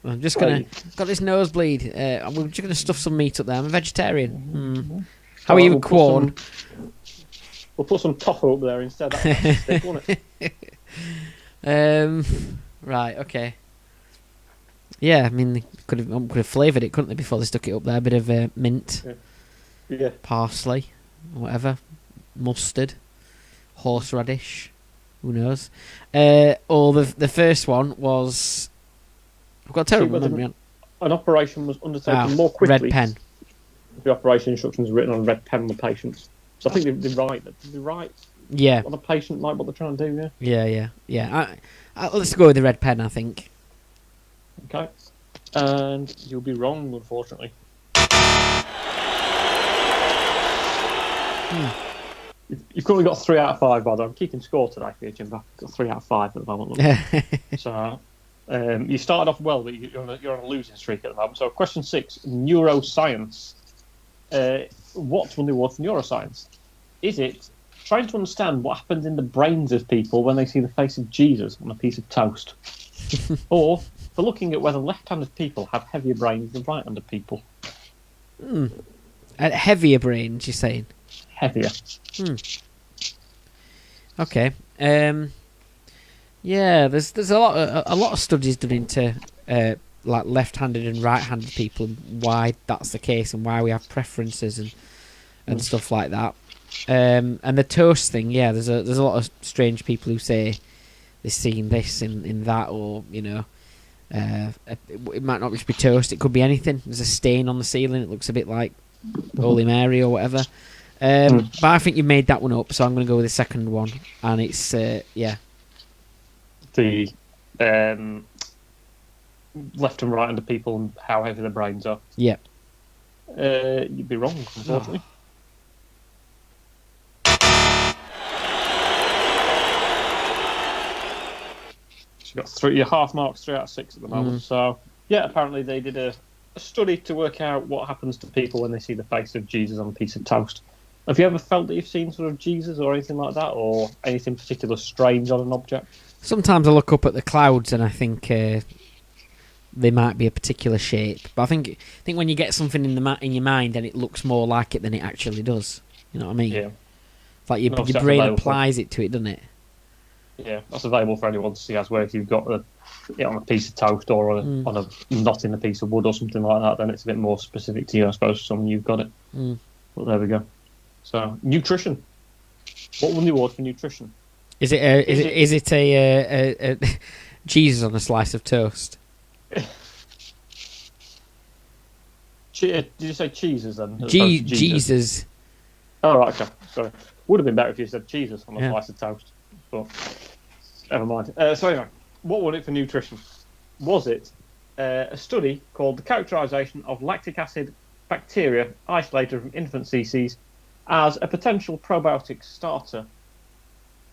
I'm just got this nosebleed. We're just gonna stuff some meat up there. I'm a vegetarian. How are you with corn? We'll put some tofu up there instead. That's stick, won't it? Right. Okay. Yeah, I mean, they could have flavoured it, couldn't they, before they stuck it up there? A bit of mint, parsley, whatever, mustard, horseradish. Who knows? Or the first one was. I've got a terrible memory. An operation was undertaken more quickly. Red pen. The operation instructions were written on red pen on the patients. So I think they're right. They're right. Yeah. On the patient, like what they're trying to do. Yeah. Let's go with the red pen, I think. Okay. And you'll be wrong, unfortunately. You've currently got 3 out of 5, by the way. I'm keeping score today for you, Jimbo. I've got 3 out of 5 at the moment. So, you started off well, but you're on a losing streak at the moment. So, question 6, neuroscience. What won the award for neuroscience? Is it trying to understand what happens in the brains of people when they see the face of Jesus on a piece of toast? Or for looking at whether left-handed people have heavier brains than right-handed people? Heavier brains, you're saying? Heavier. Okay. Yeah, there's a lot of studies done into like left-handed and right-handed people, and why that's the case, and why we have preferences and stuff like that. And the toast thing, yeah, there's a lot of strange people who say they've seen this in that, or it might not just be toast, it could be anything. There's a stain on the ceiling, it looks a bit like Holy Mary or whatever. But I think you made that one up, so I'm going to go with the second one, and it's the left and right under people and how heavy their brains are. Yeah. You'd be wrong, unfortunately. So you've got your half marks, 3 out of 6 at the moment. So, yeah, apparently they did a study to work out what happens to people when they see the face of Jesus on a piece of toast. Have you ever felt that you've seen sort of Jesus or anything like that, or anything particular strange on an object? Sometimes I look up at the clouds and I think they might be a particular shape, but I think when you get something in your mind, then it looks more like it than it actually does. You know what I mean? Yeah. It's like your brain applies it to it, doesn't it? Yeah, that's available for anyone to see as well. If you've got it on a piece of toast or on a knot in a piece of wood or something like that, then it's a bit more specific to you, I suppose, someone you've got it. But there we go. So, nutrition. What won the award for nutrition? Is it a Jesus on a slice of toast? Did you say cheeses then? Jesus. Oh, right, okay. Sorry. Would have been better if you said cheeses on a slice of toast. But never mind. So anyway, what won it for nutrition? Was it a study called The Characterisation of Lactic Acid Bacteria Isolated from Infant Faeces as a Potential Probiotic Starter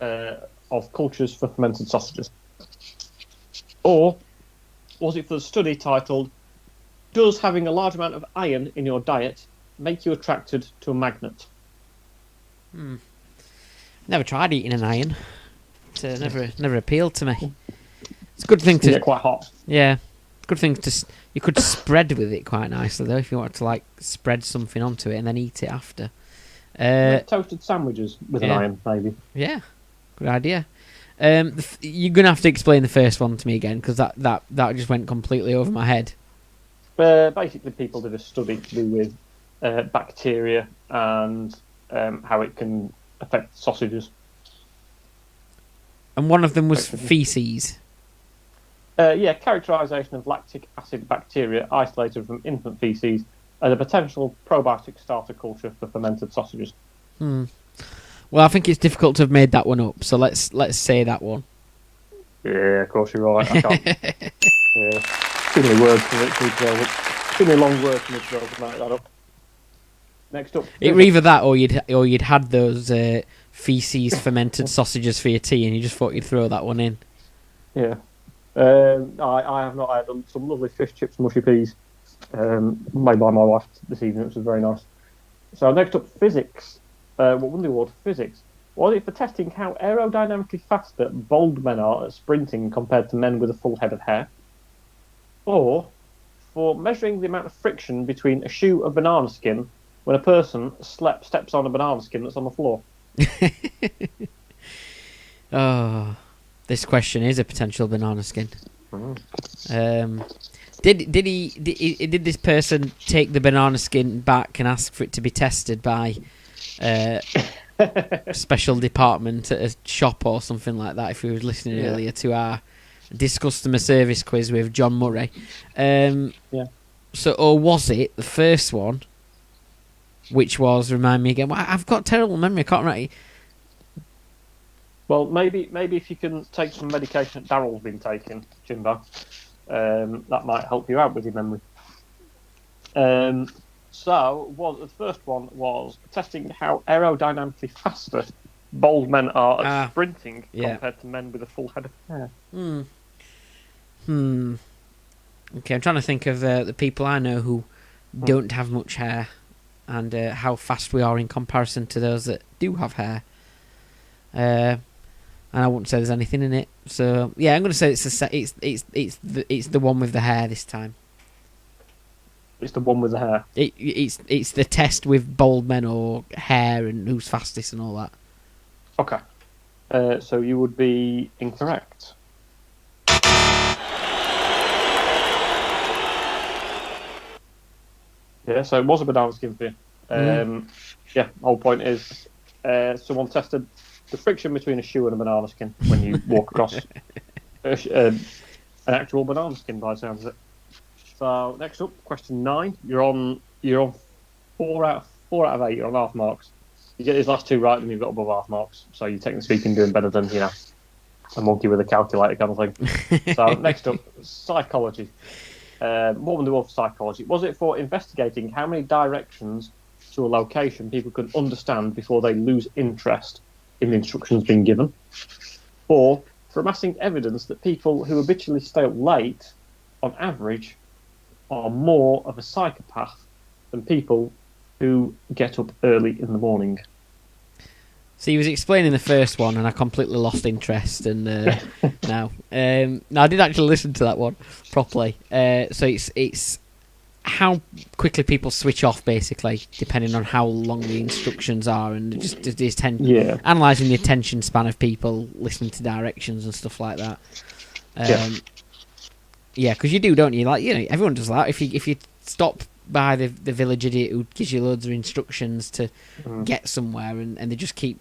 of Cultures for Fermented Sausages? Or was it for the study titled, Does having a large amount of iron in your diet make you attracted to a magnet? Never tried eating an iron. It's never appealed to me. It's a good thing to get quite hot. Yeah, good thing to. You could spread with it quite nicely though, if you wanted to like spread something onto it and then eat it after. Toasted sandwiches with an iron, maybe. Yeah, good idea. You're gonna have to explain the first one to me again, because that just went completely over my head. Basically, people did a study to do with bacteria and how it can affect sausages. And one of them was feces. Characterisation of lactic acid bacteria isolated from infant feces as a potential probiotic starter culture for fermented sausages. Well, I think it's difficult to have made that one up, so let's say that one. Yeah, of course you're right. I can't. Yeah, too many words for it to go up. Too many long words for me to go up and make that up. Next up, either that or you'd had those feces fermented sausages for your tea, and you just thought you'd throw that one in. Yeah, I have not. I had some lovely fish chips, mushy peas, made by my wife this evening, which was very nice. So next up, physics. What won the award for physics? Was it for testing how aerodynamically faster bald men are at sprinting compared to men with a full head of hair? Or for measuring the amount of friction between a shoe of banana skin when a person steps on a banana skin that's on the floor? Oh, this question is a potential banana skin. Did this person take the banana skin back and ask for it to be tested by special department at a shop or something like that? If he was listening earlier to our Disgustomer Service quiz with John Murray, So, or was it the first one, which was, remind me again? Well, I've got terrible memory. I can't remember. Well, maybe if you can take some medication that Daryl's been taking, Jimbo, that might help you out with your memory. So, the first one was testing how aerodynamically faster bald men are at sprinting compared to men with a full head of hair. Okay, I'm trying to think of the people I know who don't have much hair, and how fast we are in comparison to those that do have hair. And I wouldn't say there's anything in it. So yeah, I'm going to say it's the one with the hair this time. It's the one with the hair. It's the test with bald men or hair and who's fastest and all that. Okay. So you would be incorrect. Yeah, so it was a banana skin for you. Yeah, the whole point is someone tested the friction between a shoe and a banana skin when you walk across an actual banana skin, by the sounds of it. So next up, question 9. You're on 4 out of 8. You're on half marks. You get these last 2 right, then you've got above half marks. So you're technically speaking doing better than a monkey with a calculator kind of thing. So next up, psychology. What were the rule for psychology? Was it for investigating how many directions to a location people can understand before they lose interest in the instructions being given? Or for amassing evidence that people who habitually stay up late, on average, are more of a psychopath than people who get up early in the morning? So he was explaining the first one, and I completely lost interest. And now, I did actually listen to that one properly. So it's how quickly people switch off, basically, depending on how long the instructions are, and just analysing the attention span of people listening to directions and stuff like that. Yeah, because you do, don't you? Like, everyone does that. If you stop by the village idiot who gives you loads of instructions to get somewhere, and they just keep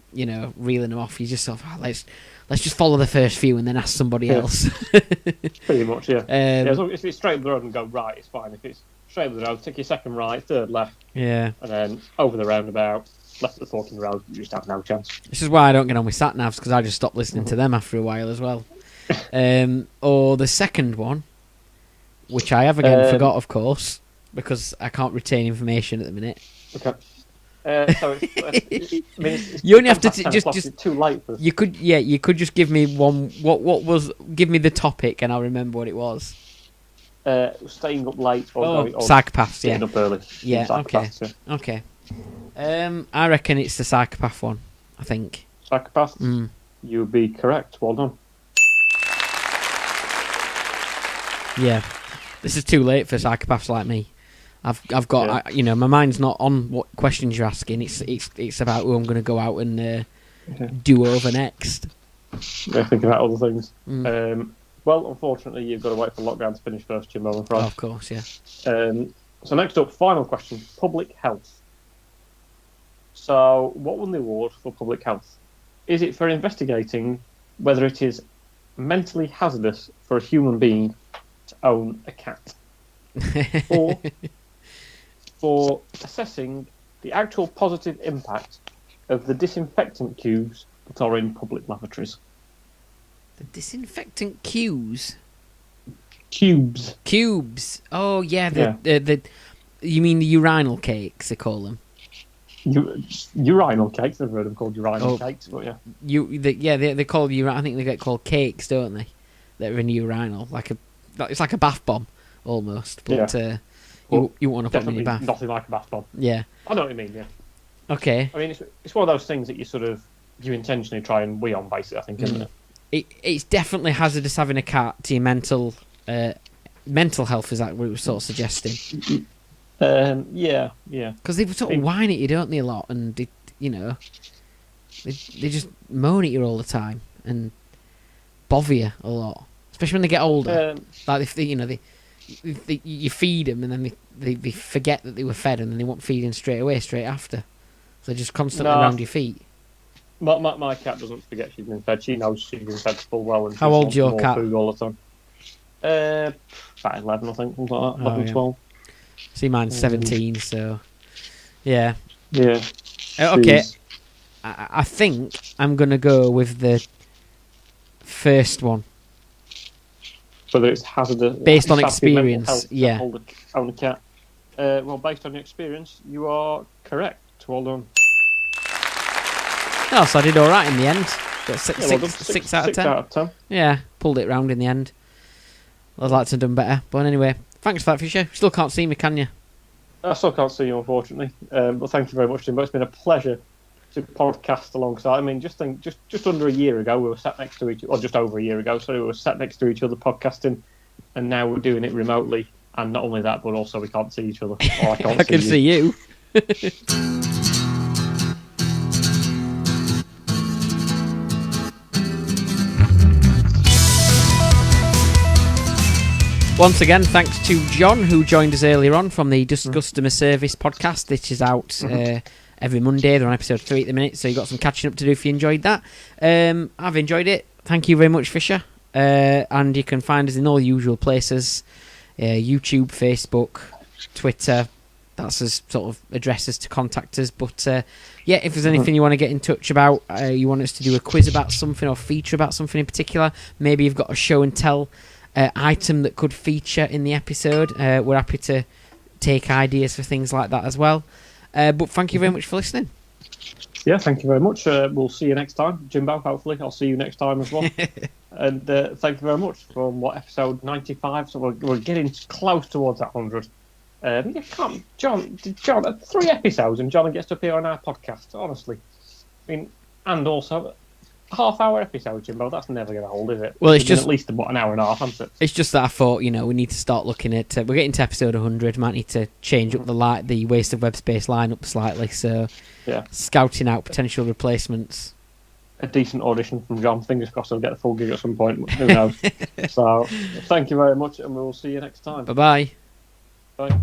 reeling them off, you just sort of let's just follow the first few and then ask somebody else. Pretty much, yeah. As long as if it's straight up the road and go right, it's fine. If it's straight up the road, take your second right, third left, and then over the roundabout, left at the forking road, you just have no chance. This is why I don't get on with sat navs, because I just stop listening to them after a while as well. Or the second one, which I have again forgot, of course, because I can't retain information at the minute. Okay. So you only have to just it's too late for this. you could just give me one. Give me the topic and I'll remember what it was. Staying up late or psychopaths. Staying up early. Yeah. Okay. I reckon it's the psychopath one. I think. Psychopath. You would be correct. Well done. Yeah. This is too late for psychopaths like me. I've got my mind's not on what questions you're asking. It's about who I'm going to go out and do over next. Yeah, think about other things. Well, unfortunately, you've got to wait for lockdown to finish first, Jimbo. I'm afraid. Oh, of course, yeah. So next up, final question: public health. So, what won the award for public health? Is it for investigating whether it is mentally hazardous for a human being to own a cat, or for assessing the actual positive impact of the disinfectant cubes that are in public lavatories? The disinfectant cubes? Cubes. Oh, yeah. The you mean the urinal cakes, they call them? Urinal cakes? I've heard them called urinal cakes, but yeah. They call I think they get called cakes, don't they? That are in urinal. It's like a bath bomb, almost. But you want to put them in your bath. Nothing like a bath bomb. Yeah. I know what you mean, yeah. Okay. I mean, it's one of those things that you intentionally try and wee on, basically, I think, isn't it? It's definitely hazardous having a cat to your mental health, is that what it was sort of suggesting? Yeah. Because they sort of whine at you, don't they, a lot, and they just moan at you all the time and bother you a lot, especially when they get older. Like if you feed them and then they forget that they were fed, and then they want feeding straight after. So they're just constantly around your feet. My cat doesn't forget she's been fed. She knows she's been fed full well. And how old's your cat? Food all the time. About 11, I think, something like that. 11, 12. See, mine's 17, so yeah. Yeah. Okay. I think I'm gonna go with the first one. Whether it's hazardous based on experience, yeah. Own a cat. Well, based on your experience, you are correct. Well done. Oh, so I did all right in the end. Got six out of 10. 6 out of 10. Yeah, pulled it round in the end. I'd like to have done better, but anyway, thanks for that, Fisher. Still can't see me, can you? I still can't see you, unfortunately. But thank you very much, Jimbo. It's been a pleasure to podcast alongside. I mean, just under a year ago, we were sat next to each other, or just over a year ago, so we were sat next to each other podcasting, and now we're doing it remotely. And not only that, but also we can't see each other. Or I can't I can see you. Once again, thanks to John, who joined us earlier on from the Disgustomer Service podcast. This is out every Monday. They're on episode 3 at the minute, so you've got some catching up to do if you enjoyed that. I've enjoyed it. Thank you very much, Fisher. And you can find us in all the usual places. YouTube, Facebook, Twitter. That's as sort of addresses to contact us. But if there's anything you want to get in touch about, you want us to do a quiz about something or feature about something in particular, maybe you've got a show and tell item that could feature in the episode, we're happy to take ideas for things like that as well. But thank you very much for listening. Yeah, thank you very much. We'll see you next time. Jimbo, hopefully. I'll see you next time as well. And thank you very much for episode 95. So we're getting close towards that 100. John, 3 episodes and John gets to appear on our podcast, honestly. I mean, and also, half-hour episode, Jimbo, that's never going to hold, is it? Well, it's just at least an hour and a half, hasn't it? It's just that I thought, we need to start looking at... we're getting to episode 100, might need to change up the Waste of Web Space lineup slightly, so scouting out potential replacements. A decent audition from John. Fingers crossed he'll get the full gig at some point. Who knows? So, thank you very much, and we'll see you next time. Bye-bye. Bye.